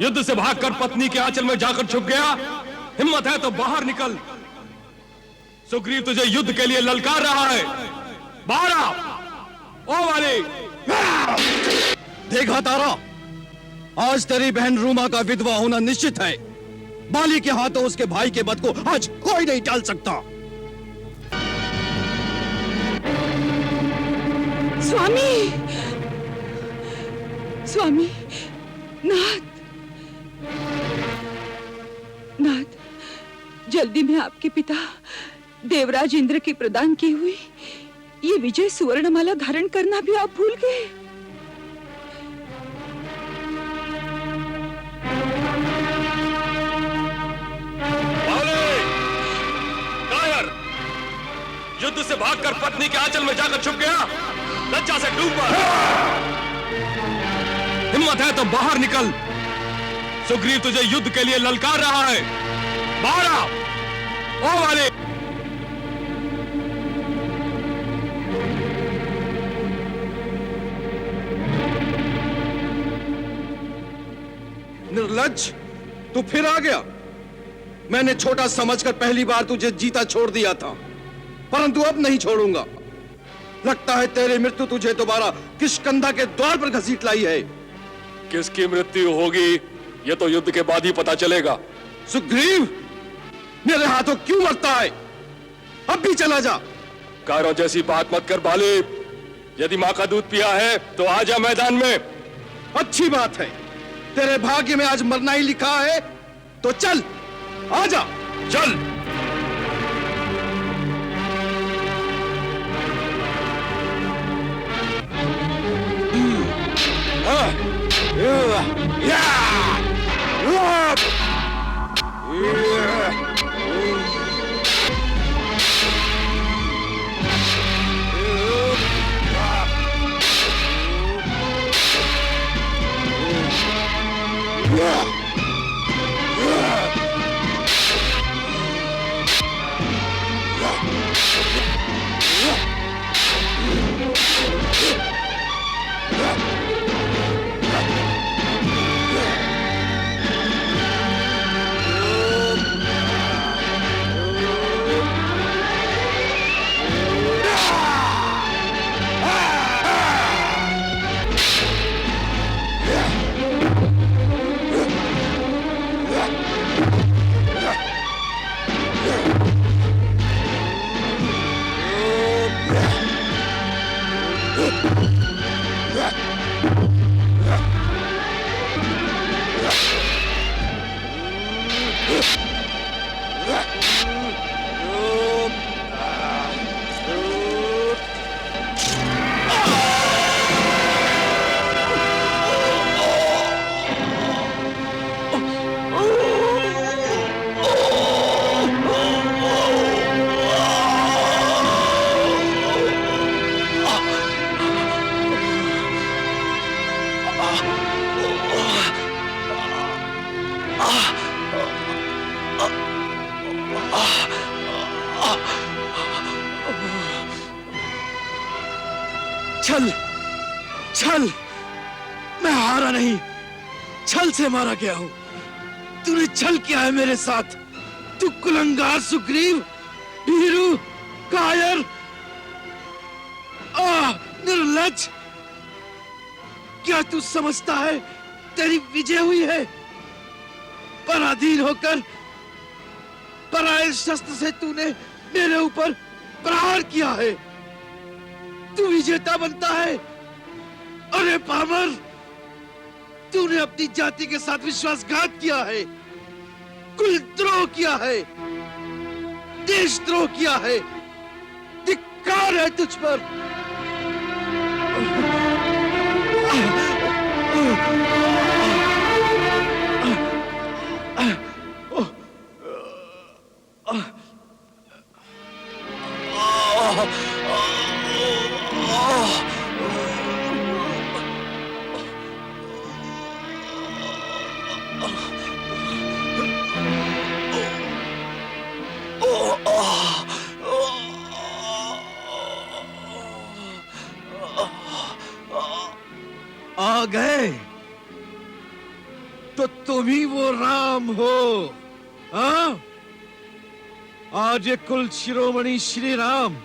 [SPEAKER 8] युद्ध से भागकर पत्नी के आंचल में जाकर छुप गया। हिम्मत है तो बाहर निकल। सुग्रीव तुझे युद्ध के लिए ललकार रहा है। बाहर आ! ओ वाली!
[SPEAKER 7] देखा तारा, आज तेरी बहन रूमा का विधवा होना निश्चित है। बाली के हाथों उसके भाई के वध को आज कोई नहीं टाल सकता।
[SPEAKER 9] स्वामी, स्वामी, नाथ, नाथ, जल्दी में आपके पिता देवराज इंद्र की प्रदान की हुई ये विजय सुवर्णमाला धारण करना भी आप भूल गए।
[SPEAKER 5] कायर! युद्ध से भागकर पत्नी के आंचल में जाकर छुप गया। लज्जा से डूब मर!
[SPEAKER 8] हिम्मत है तो बाहर निकल। सुग्रीव तुझे युद्ध के लिए ललकार रहा है। बाहर आ! ओ वाले!
[SPEAKER 7] निर्लज्ज, तू फिर आ गया। मैंने छोटा समझकर पहली बार तुझे जीता छोड़ दिया था, परंतु अब नहीं छोड़ूंगा। लगता है तेरी मृत्यु तुझे दोबारा किष्किंधा के द्वार पर घसीट लाई है।
[SPEAKER 5] किसकी मृत्यु होगी यह तो युद्ध के बाद ही पता चलेगा।
[SPEAKER 7] सुग्रीव, मेरे हाथों क्यों मरता है? अब भी चला जा।
[SPEAKER 5] कायरों जैसी बात मत कर बाले। यदि मां का दूध पिया है तो आ जा मैदान में।
[SPEAKER 7] अच्छी बात है, तेरे भाग्य में आज मरना ही लिखा है, तो चल आजा।
[SPEAKER 5] चल।
[SPEAKER 7] छल छल, मैं हारा नहीं, छल से मारा गया हूं। तूने छल किया है मेरे साथ। तू कुलंगार सुग्रीव, भीरू, कायर, निर्लज्ज। क्या तू समझता है तेरी विजय हुई है? पराधीन होकर पराये शस्त्र से तूने मेरे ऊपर प्रहार किया है। तू विजेता बनता है। अरे पामर, तूने अपनी जाति के साथ विश्वासघात किया है, कुलद्रोह किया है, देशद्रोह किया है। धिक्कार है तुझ पर। आ गए तो तुम ही वो राम हो, हाँ? आज ये कुल शिरोमणि श्री राम,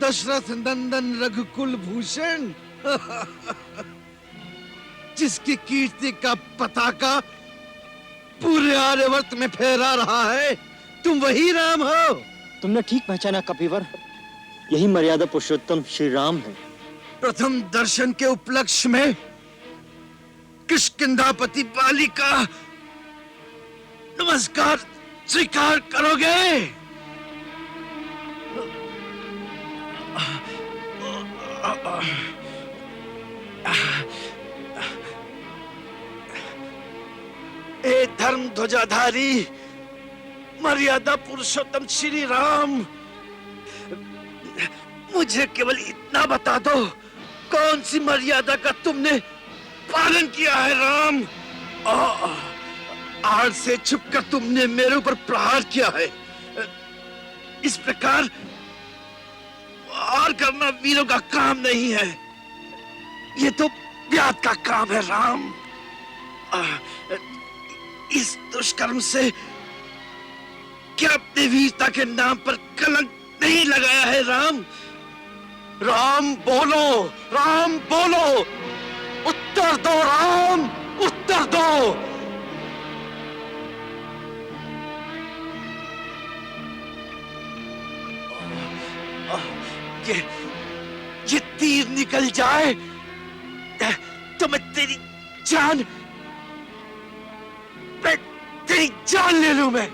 [SPEAKER 7] दशरथ नंदन रघुकुल भूषण, जिसकी कीर्ति का पताका पूरे आर्यवर्त में फहरा रहा है, तुम वही राम हो।
[SPEAKER 3] तुमने ठीक पहचाना कपिवर, यही मर्यादा पुरुषोत्तम श्री राम है।
[SPEAKER 7] प्रथम दर्शन के उपलक्ष्य में किष्किंधापति बाली का नमस्कार स्वीकार करोगे? ए धर्म ध्वजाधारी मर्यादा पुरुषोत्तम श्री राम, मुझे केवल इतना बता दो, कौन सी मर्यादा का तुमने पालन किया है राम? आड़ से छुपकर तुमने मेरे ऊपर प्रहार किया है। इस प्रकार वार करना वीरों का काम नहीं है, ये तो व्याध का काम है राम। इस दुष्कर्म से क्या अपने वीरता के नाम पर कलंक नहीं लगाया है राम? राम बोलो, राम बोलो, उत्तर दो राम, उत्तर दो। ये तीर निकल जाए तो मैं तेरी जान ले लूं मैं।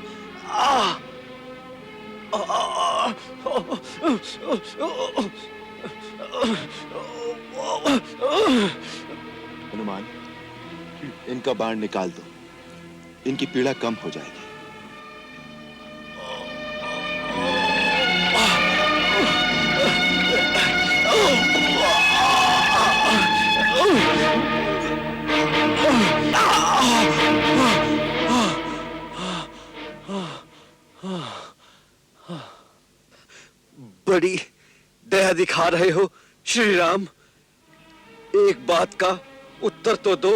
[SPEAKER 1] हनुमान, इनका बाण निकाल दो, इनकी पीड़ा कम हो जाएगी।
[SPEAKER 7] बड़ी दया दिखा रहे हो श्री राम। एक बात का उत्तर तो दो,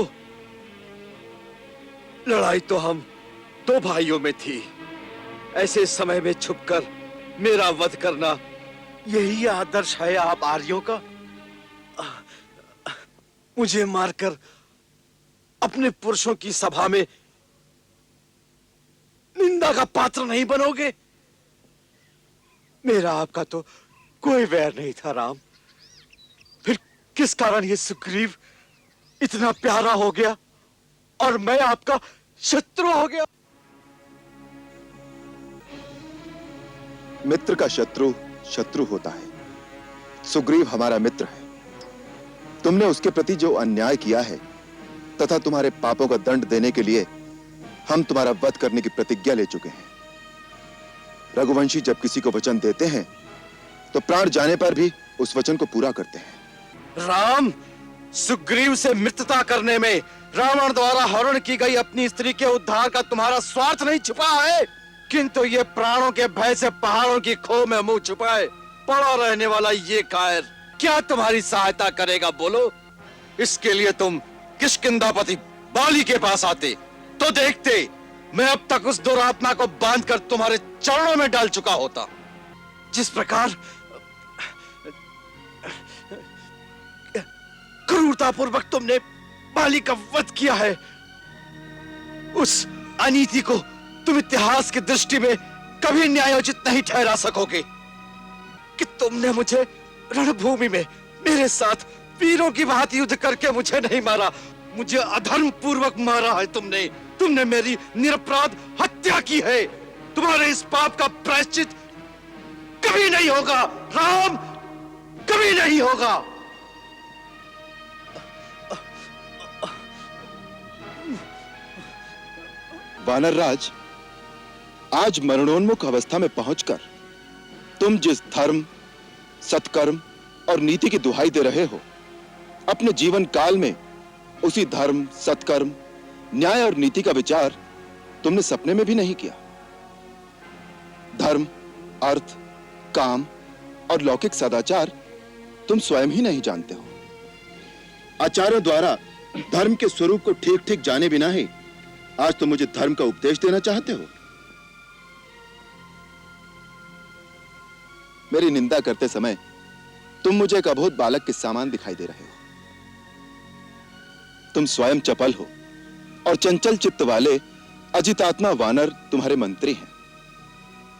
[SPEAKER 7] लड़ाई तो हम दो भाइयों में थी, ऐसे समय में छुपकर मेरा वध करना, यही आदर्श है आप आर्यों का? मुझे मारकर अपने पुरुषों की सभा में निंदा का पात्र नहीं बनोगे? मेरा आपका तो कोई वैर नहीं था राम, फिर किस कारण ये सुग्रीव इतना प्यारा हो गया और मैं आपका शत्रु हो गया?
[SPEAKER 1] मित्र का शत्रु शत्रु होता है। सुग्रीव हमारा मित्र है। तुमने उसके प्रति जो अन्याय किया है तथा तुम्हारे पापों का दंड देने के लिए हम तुम्हारा वध करने की प्रतिज्ञा ले चुके हैं। रघुवंशी जब किसी को वचन देते हैं तो प्राण जाने पर भी उस वचन को पूरा करते हैं।
[SPEAKER 7] राम, सुग्रीव से मित्रता करने में रावण द्वारा हरण की गई अपनी स्त्री के उद्धार का तुम्हारा स्वार्थ नहीं छुपा है, किंतु ये प्राणों के भय से पहाड़ों की खो में मुंह छुपाए पड़ा रहने वाला ये कायर क्या तुम्हारी सहायता करेगा बोलो? इसके लिए तुम किष्किंधापति बाली के पास आते तो देखते मैं अब तक उस दुरात्मा को बांधकर तुम्हारे चरणों में डाल चुका होता। जिस प्रकार क्रूरतापूर्वक तुमने बाली का वध किया है, उस अनीति को तुम इतिहास की दृष्टि में कभी न्यायोचित नहीं ठहरा सकोगे कि तुमने मुझे रणभूमि में मेरे साथ वीरों की भांति युद्ध करके मुझे नहीं मारा, मुझे अधर्म पूर्वक मारा है तुमने मेरी निरपराध हत्या की है। तुम्हारे इस पाप का प्रायश्चित कभी नहीं होगा राम, कभी नहीं होगा।
[SPEAKER 1] वानरराज, आज मरणोन्मुख अवस्था में पहुंचकर तुम जिस धर्म, सत्कर्म और नीति की दुहाई दे रहे हो, अपने जीवन काल में उसी धर्म, सत्कर्म, न्याय और नीति का विचार तुमने सपने में भी नहीं किया। धर्म, अर्थ, काम और लौकिक सदाचार तुम स्वयं ही नहीं जानते हो। आचार्यों द्वारा धर्म के स्वरूप को ठीक ठीक जाने बिना ही आज तुम मुझे धर्म का उपदेश देना चाहते हो। मेरी निंदा करते समय तुम मुझे एक अबोध बालक के समान दिखाई दे रहे हो। तुम स्वयं चपल हो और चंचल चित्त वाले अजितात्मा वानर तुम्हारे मंत्री हैं।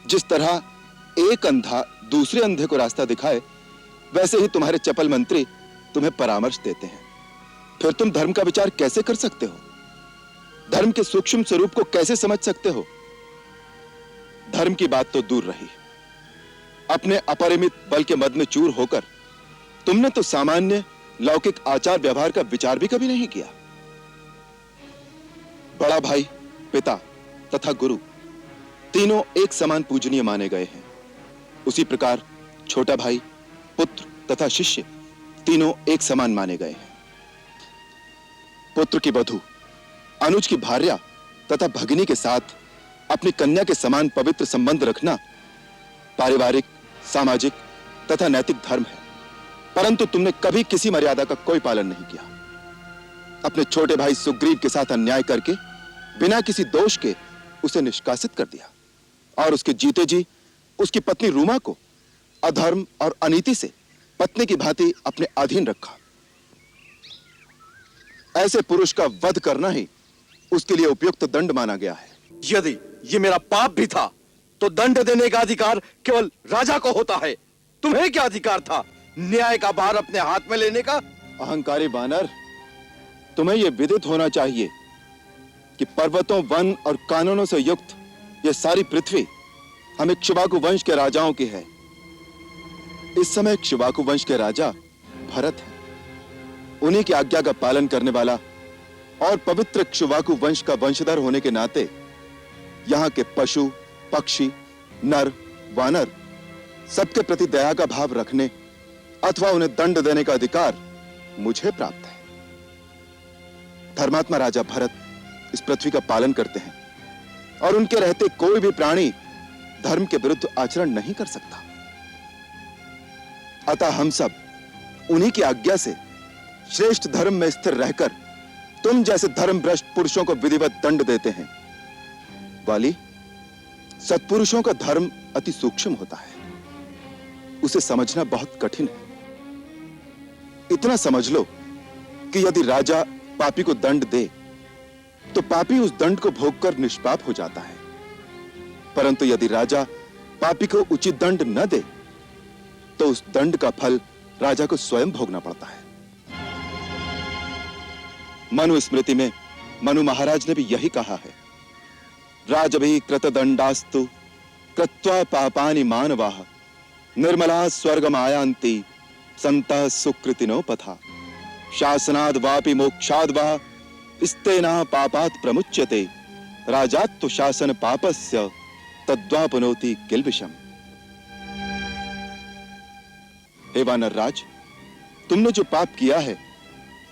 [SPEAKER 1] जिस तरह एक अंधा दूसरे अंधे को रास्ता दिखाए, वैसे ही तुम्हारे चपल मंत्री तुम्हें परामर्श देते हैं। फिर तुम धर्म का विचार कैसे कर सकते हो? धर्म के सूक्ष्म स्वरूप को कैसे समझ सकते हो? धर्म की बात तो दूर रही, अपने अपरिमित बल के मद में चूर होकर तुमने तो सामान्य लौकिक आचार व्यवहार का विचार भी कभी नहीं किया। बड़ा भाई, पिता तथा गुरु तीनों एक समान पूजनीय माने गए हैं। उसी प्रकार छोटा भाई, पुत्र तथा शिष्य तीनों एक समान माने गए हैं। पुत्र की वधू, अनुज की भार्या तथा भगिनी के साथ अपनी कन्या के समान पवित्र संबंध रखना पारिवारिक, सामाजिक तथा नैतिक धर्म है, परंतु तुमने कभी किसी मर्यादा का कोई पालन नहीं किया। अपने छोटे भाई सुग्रीव के साथ अन्याय करके बिना किसी दोष के उसे निष्कासित कर दिया और उसके जीते जी उसकी पत्नी रूमा को अधर्म और अनीति से पत्नी की भांति अपने अधीन रखा। ऐसे पुरुष का वध करना ही उसके लिए उपयुक्त दंड माना गया है।
[SPEAKER 7] यदि ये मेरा पाप भी था तो दंड देने का अधिकार केवल राजा को होता है। तुम्हें क्या अधिकार था न्याय का भार अपने हाथ में लेने का?
[SPEAKER 1] अहंकारी वानर, तुम्हें यह विदित होना चाहिए कि पर्वतों, वन और कानूनों से युक्त यह सारी पृथ्वी हम इक्ष्वाकु वंश के राजाओं की है। इस समय इक्ष्वाकु वंश के राजा भरत हैं। उन्हीं की आज्ञा का पालन करने वाला और पवित्र इक्ष्वाकु वंश का वंशधर होने के नाते यहाँ के पशु, पक्षी, नर, वानर सबके प्रति दया का भाव रखने अथवा उन्हें दंड देने का अधिकार मुझे प्राप्त है। धर्मात्मा राजा भरत इस पृथ्वी का पालन करते हैं और उनके रहते कोई भी प्राणी धर्म के विरुद्ध आचरण नहीं कर सकता। अतः हम सब उन्हीं की आज्ञा से श्रेष्ठ धर्म में स्थिर रहकर तुम जैसे धर्म भ्रष्ट पुरुषों को विधिवत दंड देते हैं। वाली, सत्पुरुषों का धर्म अति सूक्ष्म होता है, उसे समझना बहुत कठिन है। इतना समझ लो कि यदि राजा पापी को दंड दे तो पापी उस दंड को भोगकर निष्पाप हो जाता है, परंतु यदि राजा पापी को उचित दंड न दे तो उस दंड का फल राजा को स्वयं भोगना पड़ता है। मनु स्मृति में मनु महाराज ने भी यही कहा है, राजभी कृतदंडास्तु कृत्वा पापानि मानवाः निर्मला स्वर्गमायान्ति संतः सुकृतिनो पथा शासनाद वापि मोक्षाद वा स्तेना पापात् प्रमुच्यते राजात्तु शासन पापस्य तद्वापनोति किल्बिषम्। हे वानर राज, तुमने जो पाप किया है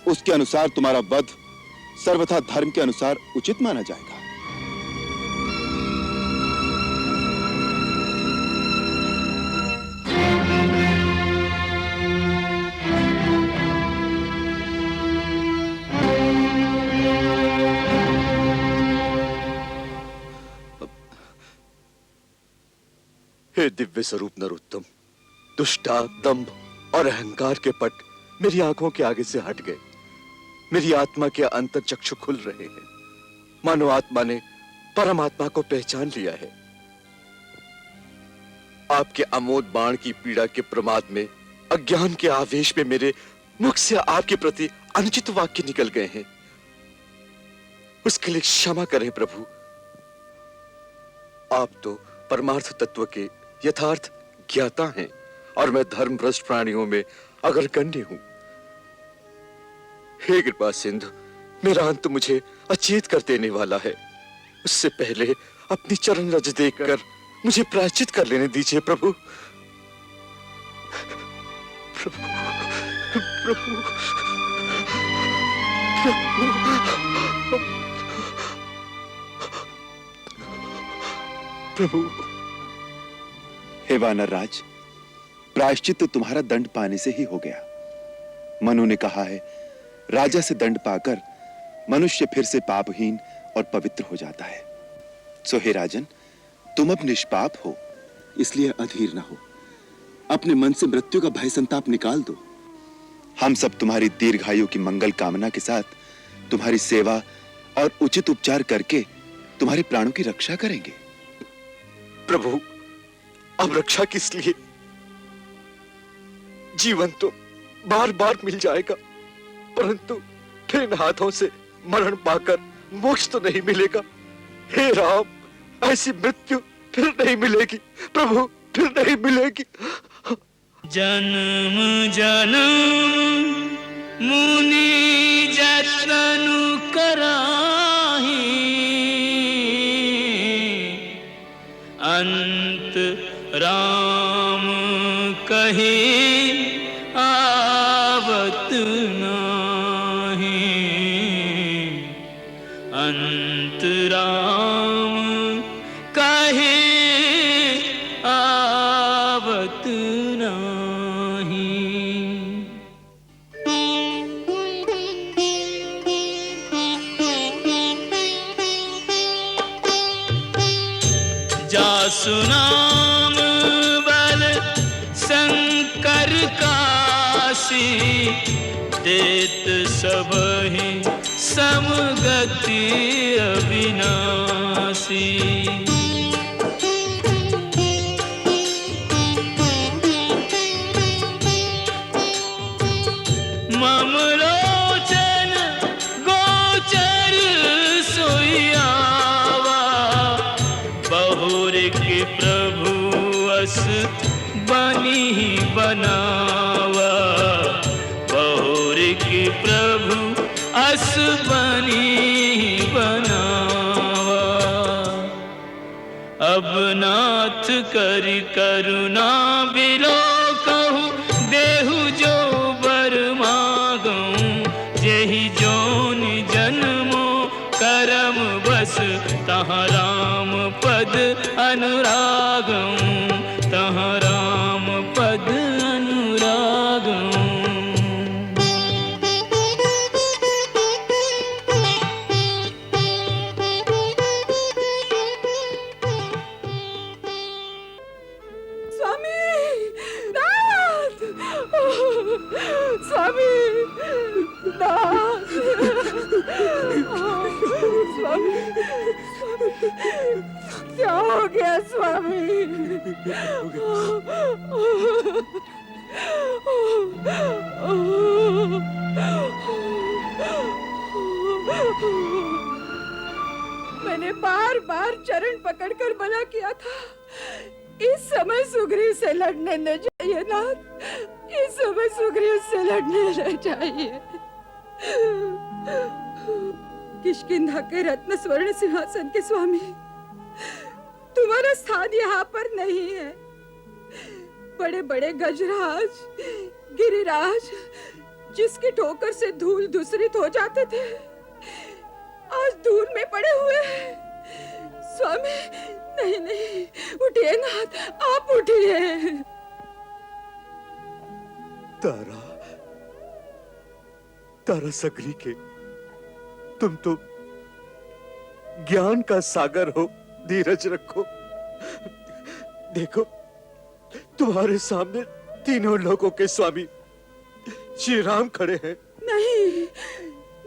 [SPEAKER 1] उसके अनुसार तुम्हारा वध सर्वथा धर्म के अनुसार उचित माना जाएगा।
[SPEAKER 10] हे दिव्य स्वरूप नरोत्तम, दुष्टा, दंभ और अहंकार के पट मेरी आंखों के आगे से हट गए। मेरी आत्मा के अंतर चक्षु खुल रहे हैं। मानो आत्मा ने परमात्मा को पहचान लिया है। आपके अमोद बाण की पीड़ा के प्रमाद में, अज्ञान के आवेश में मेरे मुख से आपके प्रति अनुचित वाक्य निकल गए हैं। उसके लिए क्षमा करें प्रभु। आप तो परमार्थ तत्व के यथार्थ ज्ञाता हैं और मैं धर्म भ्रष्ट प्राणियों में अग्रगण्य हूं। हे कृपा सिंधु, मेरा अंत मुझे अचेत कर देने वाला है। उससे पहले अपनी चरण रज देखकर मुझे प्रायश्चित कर लेने दीजिए प्रभु। प्रभु, प्रभु, प्रभु।
[SPEAKER 1] हे वानर राज, प्रायश्चित तो तुम्हारा दंड पाने से ही हो गया। मनु ने कहा है, राजा से दंड पाकर मनुष्य फिर से पापहीन और पवित्र हो जाता है। सो हे राजन, तुम अब निष्पाप हो, इसलिए अधीर ना हो। अपने मन से मृत्यु का भय संताप निकाल दो। हम सब तुम्हारी दीर्घायु की मंगल कामना के साथ तुम्हारी सेवा और उचित उपचार करके तुम्हारे प्राणों की रक्षा करेंगे।
[SPEAKER 10] प्रभु, अब रक्षा किस लिए? जीवन तो बार बार मिल जाएगा, परंतु फिर इन हाथों से मरण पाकर मोक्ष तो नहीं मिलेगा। हे राम, ऐसी मृत्यु फिर नहीं मिलेगी प्रभु, फिर नहीं मिलेगी।
[SPEAKER 4] जन्म जन्म मुनि जतन कराही, अंत राम कहे आवत नाही। अंत राम कहे आवत नाही। जासु नाम बल शंकर काशी, देत सबहि समगति अविनाशी। मम लोचन गोचर सोयावा, बहुर के प्रभु अस बनी बनावा। बहुर के प्रभु अस बनी बनावा। अब नाथ करि करुणा बिलो कहूँ, देहु जो बर मागऊँ। जेहि जोन जन्मो करम बस, तहाँ राम पद अनुरागऊँ। तहाँ राम पद अनुरागऊँ।
[SPEAKER 9] स्वामी नाथ, स्वामी, क्या हो गया स्वामी? मैंने बार बार चरण पकड़कर मना किया था, इस समय सुग्रीव से लड़ने न चाहिए नाथ। इस समय सुग्रीव से लड़ने न चाहिए। किष्किंधा के रत्न स्वर्ण सिंहासन के स्वामी, तुम्हारा स्थान यहाँ पर नहीं है। बड़े बड़े गजराज, गिरिराज, जिसकी ठोकर से धूल दूसरित हो जाते थे, आज धूल में पड़े हुए हैं। स्वामी, नहीं नहीं, उठिए नाथ, आप उठिए।
[SPEAKER 10] तारा, तारा सकरी के, तुम तो ज्ञान का सागर हो, धीरज रखो। देखो, तुम्हारे सामने तीनों लोगों के स्वामी श्री राम खड़े हैं।
[SPEAKER 9] नहीं,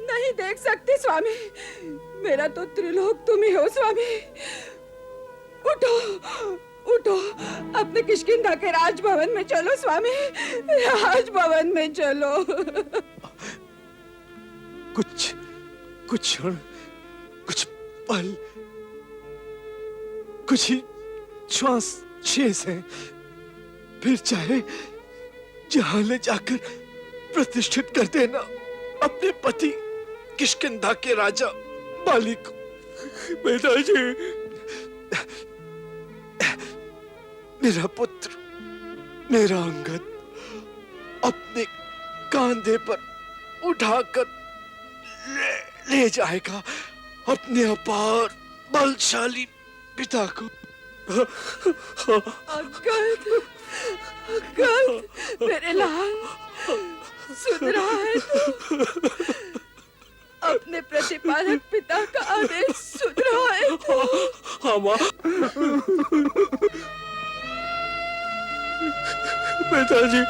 [SPEAKER 9] नहीं देख सकती स्वामी, मेरा तो त्रिलोक तुम ही हो स्वामी। उठो, उठो, अपने किष्किंधा के राजभवन में चलो स्वामी, राजभवन में चलो।
[SPEAKER 10] कुछ क्षण, कुछ पल, कुछ ही श्वास शेष है, फिर चाहे जहां ले जाकर प्रतिष्ठित कर देना अपने पति किष्किंधा के राजा बाली को। पिताजी, मेरा पुत्र, मेरा अंगद अपने कांधे पर उठाकर ले जाएगा अपने अपार बलशाली पिता को।
[SPEAKER 9] अंगद, अंगद, मेरे लाल, सुन रहा है तू? अपने प्रतिपालक पिता का आदेश सुन रहा है तू?
[SPEAKER 8] हाँ माँ। पिताजी,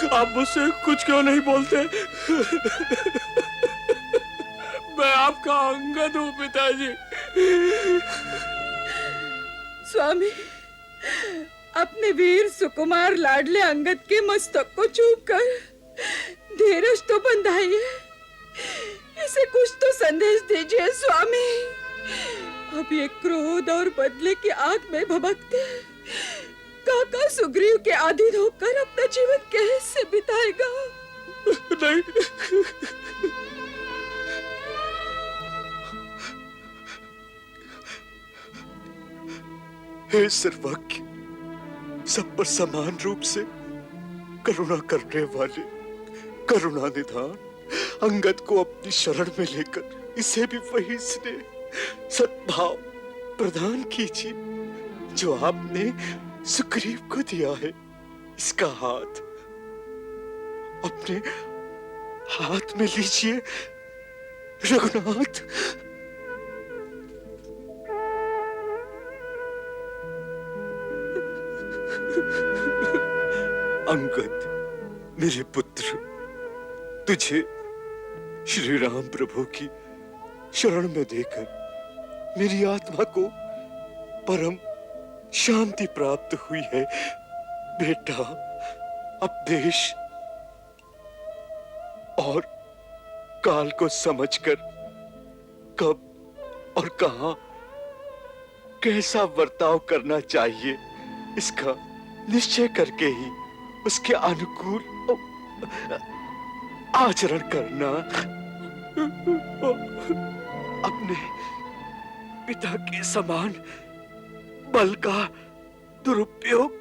[SPEAKER 8] आप मुझसे कुछ क्यों नहीं बोलते? मैं आपका अंगद हूँ पिताजी।
[SPEAKER 9] स्वामी, अपने वीर सुकुमार लाडले अंगद के मस्तक को चूम कर धीरज तो बंधाइए, इसे कुछ तो संदेश दीजिए स्वामी। अब ये क्रोध और बदले की आग में भभकते काका सुग्रीव के अधीन होकर अपना जीवन कैसे बिताएगा?
[SPEAKER 8] नहीं,
[SPEAKER 10] हे सर्वज्ञ, सब पर समान रूप से करुणा करने वाले करुणा निधान, अंगद को अपनी शरण में लेकर इसे भी वही स्नेह सद्भाव प्रदान कीजिए जो आपने सुग्रीव को दिया है। इसका हाथ अपने हाथ में लीजिए रघुनाथ। अंगद, मेरे पुत्र, तुझे श्री राम प्रभु की शरण में देकर मेरी आत्मा को परम शांति प्राप्त हुई है। बेटा, अब देश और काल को समझकर कब और कहां कैसा बर्ताव करना चाहिए, इसका निश्चय करके ही उसके अनुकूल आचरण करना। अपने पिता के समान बल का दुरुपयोग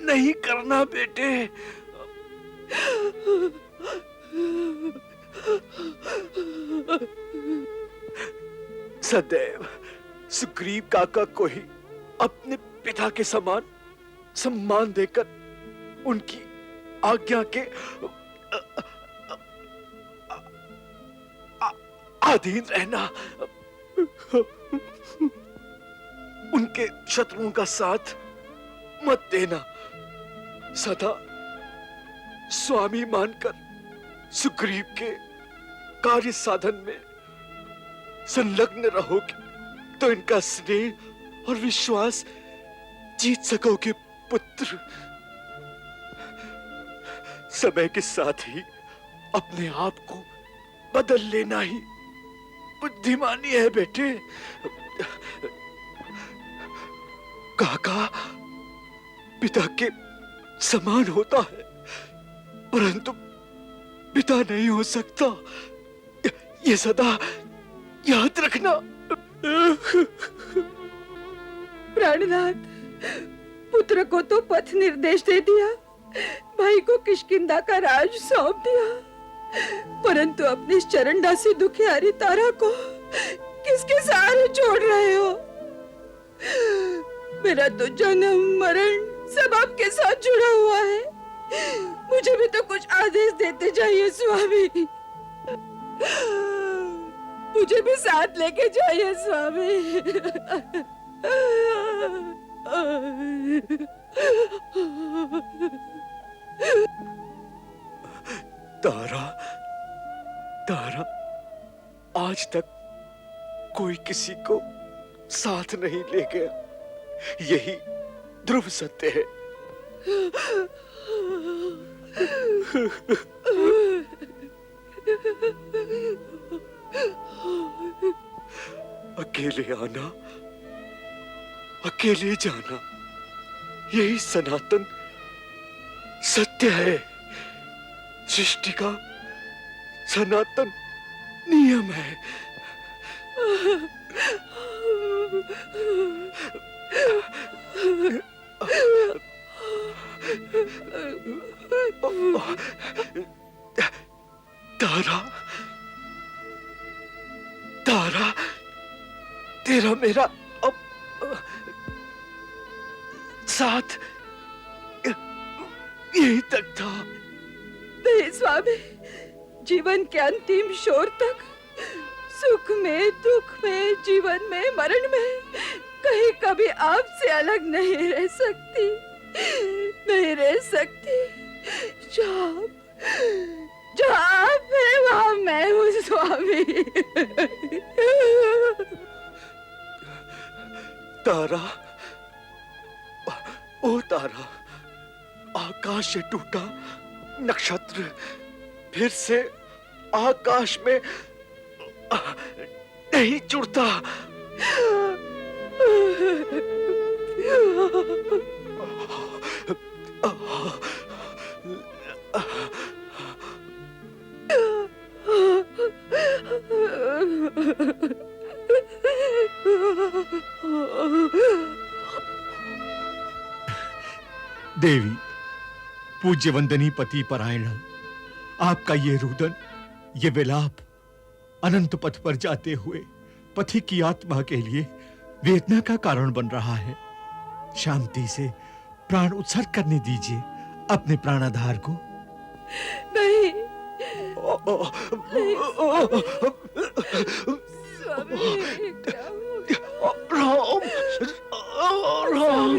[SPEAKER 10] नहीं करना बेटे। सदैव सुग्रीव काका को ही अपने पिता के समान सम्मान देकर उनकी आज्ञा के अधीन रहना, उनके शत्रुओं का साथ मत देना, सदा स्वामी मानकर सुग्रीव के कार्य साधन में संलग्न रहोगे तो इनका स्नेह और विश्वास जीत सकोगे पुत्र। समय के साथ ही अपने आप को बदल लेना ही बुद्धिमानी है बेटे। काका पिता के समान होता है परंतु पिता नहीं हो सकता, ये सदा याद रखना।
[SPEAKER 9] प्राणनाथ, पुत्र को तो पथ निर्देश दे दिया, भाई को किष्किंधा का राज सौंप दिया, परंतु अपनी चरणदासी दुखियारी तारा को किसके सहारे छोड़ रहे हो? मेरा तो जन्म मरण सब आपके साथ जुड़ा हुआ है। मुझे भी तो कुछ आदेश देते जाइए स्वामी। मुझे भी साथ लेके जाइए स्वामी।
[SPEAKER 10] तारा, तारा, आज तक कोई किसी को साथ नहीं ले गया, यही ध्रुव सत्य है। अकेले आना, अकेले जाना, यही सनातन सत्य है। सृष्टि का सनातन नियम है। तारा, तारा, तेरा मेरा अब साथ यही तक था।
[SPEAKER 9] नहीं स्वामी, जीवन के अंतिम छोर तक, सुख में दुख में, जीवन में मरण में, कहीं कभी आपसे अलग नहीं रह सकती, नहीं रह सकती। जहाँ आप हैं वहाँ मैं हूँ स्वामी।
[SPEAKER 10] तारा, ओ तारा, आकाश से टूटा नक्षत्र फिर से आकाश में नहीं जुड़ता।
[SPEAKER 2] देवी, पूज्य वंदनी पति परायण, आपका ये रुदन, ये विलाप अनंत पथ पर जाते हुए पथि की आत्मा के लिए वेदना का कारण बन रहा है। शांति से प्राण उत्सर्ग करने दीजिए अपने प्राणाधार को।
[SPEAKER 9] नहीं, स्वामी, क्या
[SPEAKER 10] राम, राम।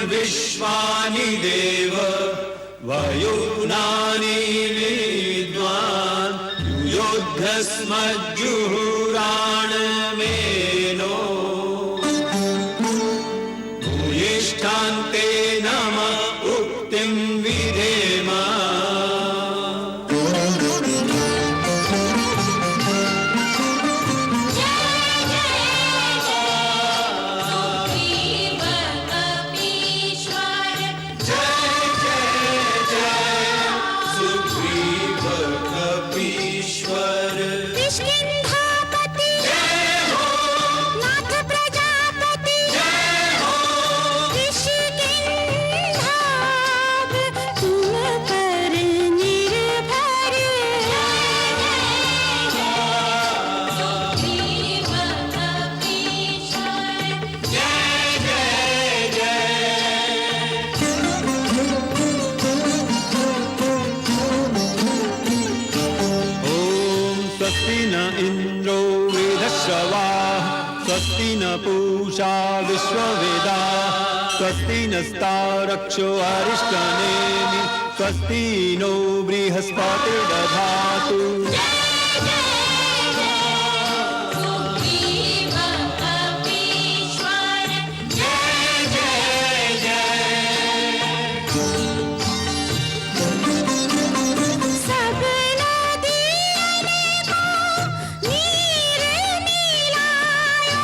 [SPEAKER 4] विश्वानि देव वयुनानि विद्वान् युद्धस्मज्जुहुराणमेनो भूयिष्ठान्ते नम उक्तिं विधेम। स्वस्ति न पूषा विश्ववेदाः स्वस्ति नस्तारक्षो अरिष्टनेमि स्वस्ति नो बृहस्पतिर्दधातु।
[SPEAKER 11] नीर मिलायो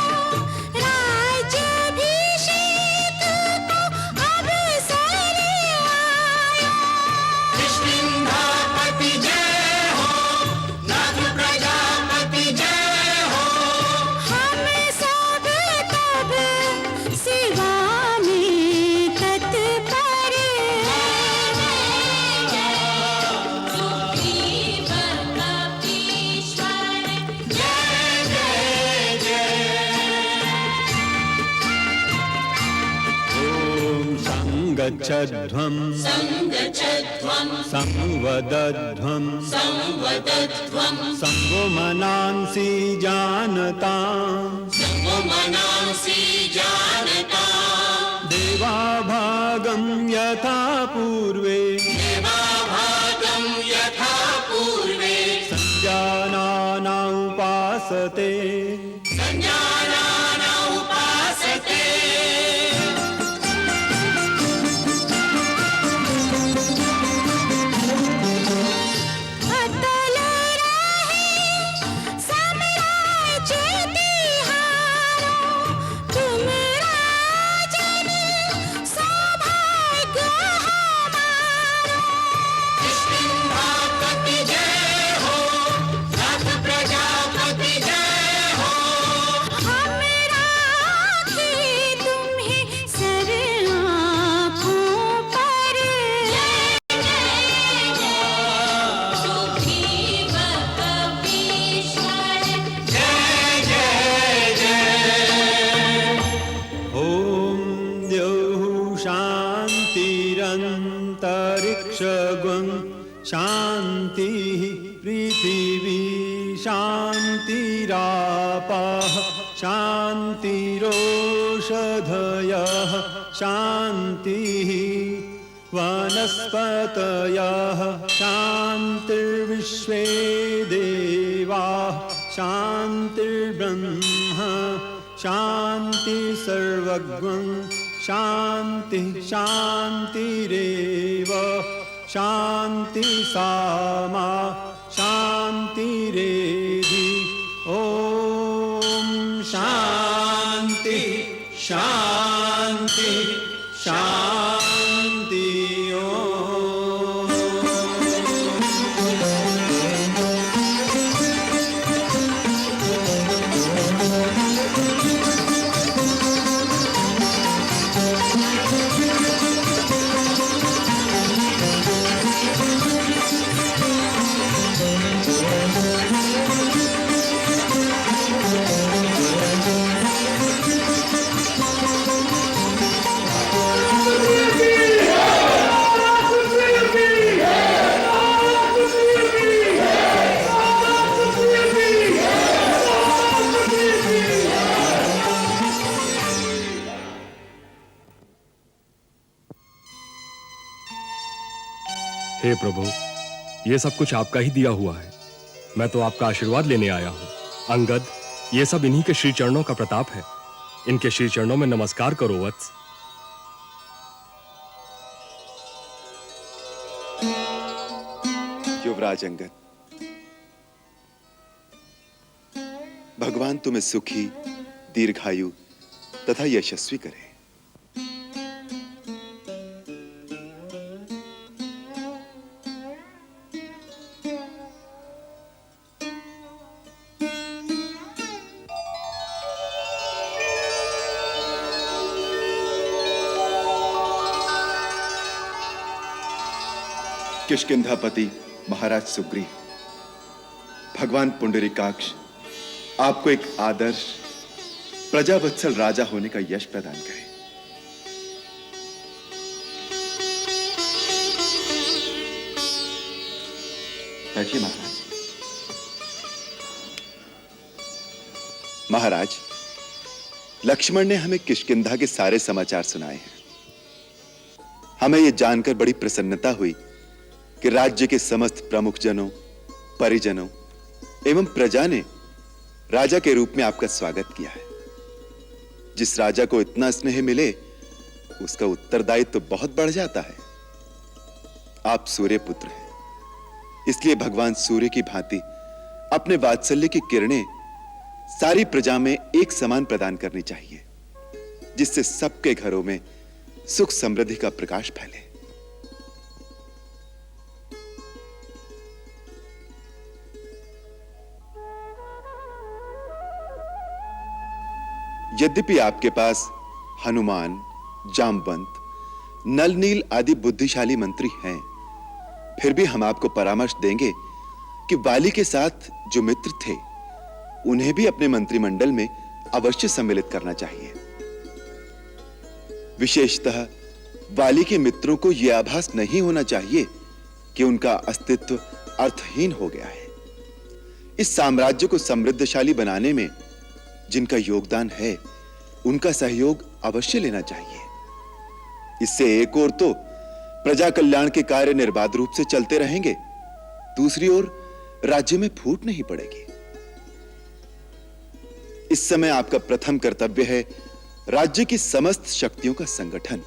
[SPEAKER 11] संगच्छध्वं संवदध्वं संगो मनांसि जानतां देवाभागं यथा पूर्वे संजानाना उपासते शांतिरंतरिक्षगं शांति पृथिवी शांतिरापः शांतिरोषधयः शांतिः वनस्पतयः शांतिर्विश्वे देवाः शांतिर्ब्रह्म शांति सर्वज्ञं शांति शांतिरेव शांति सामा शांतिरेधि ओम शांति शांति शांति
[SPEAKER 5] हे प्रभु, ये सब कुछ आपका ही दिया हुआ है। मैं तो आपका आशीर्वाद लेने आया हूँ। अंगद, ये सब इन्हीं के श्री चरणों का प्रताप है। इनके श्री चरणों में नमस्कार करो वत्स।
[SPEAKER 1] युवराज अंगद, भगवान तुम्हें सुखी, दीर्घायु तथा यशस्वी करे। किष्किंधापति महाराज सुग्रीव, भगवान पुंडरीकाक्ष आपको एक आदर्श प्रजावत्सल राजा होने का यश प्रदान करे। बैठिए महाराज। महाराज, लक्ष्मण ने हमें किष्किंधा के सारे समाचार सुनाए हैं। हमें यह जानकर बड़ी प्रसन्नता हुई कि राज्य के समस्त प्रमुख जनों, परिजनों एवं प्रजा ने राजा के रूप में आपका स्वागत किया है। जिस राजा को इतना स्नेह मिले, उसका उत्तरदायित्व तो बहुत बढ़ जाता है। आप सूर्य पुत्र हैं, इसलिए भगवान सूर्य की भांति अपने वात्सल्य की किरणें सारी प्रजा में एक समान प्रदान करनी चाहिए, जिससे सबके घरों में सुख समृद्धि का प्रकाश फैले। यद्यपि आपके पास हनुमान, जामवंत, नल नील आदि बुद्धिशाली मंत्री हैं, फिर भी हम आपको परामर्श देंगे कि वाली के साथ जो मित्र थे, उन्हें भी अपने मंत्रिमंडल में अवश्य सम्मिलित करना चाहिए। विशेषतः वाली के मित्रों को यह आभास नहीं होना चाहिए कि उनका अस्तित्व अर्थहीन हो गया है। इस साम्राज्य को समृद्धशाली बनाने में जिनका योगदान है, उनका सहयोग अवश्य लेना चाहिए। इससे एक ओर तो प्रजा कल्याण के कार्य निर्बाध रूप से चलते रहेंगे, दूसरी ओर राज्य में फूट नहीं पड़ेगी। इस समय आपका प्रथम कर्तव्य है राज्य की समस्त शक्तियों का संगठन।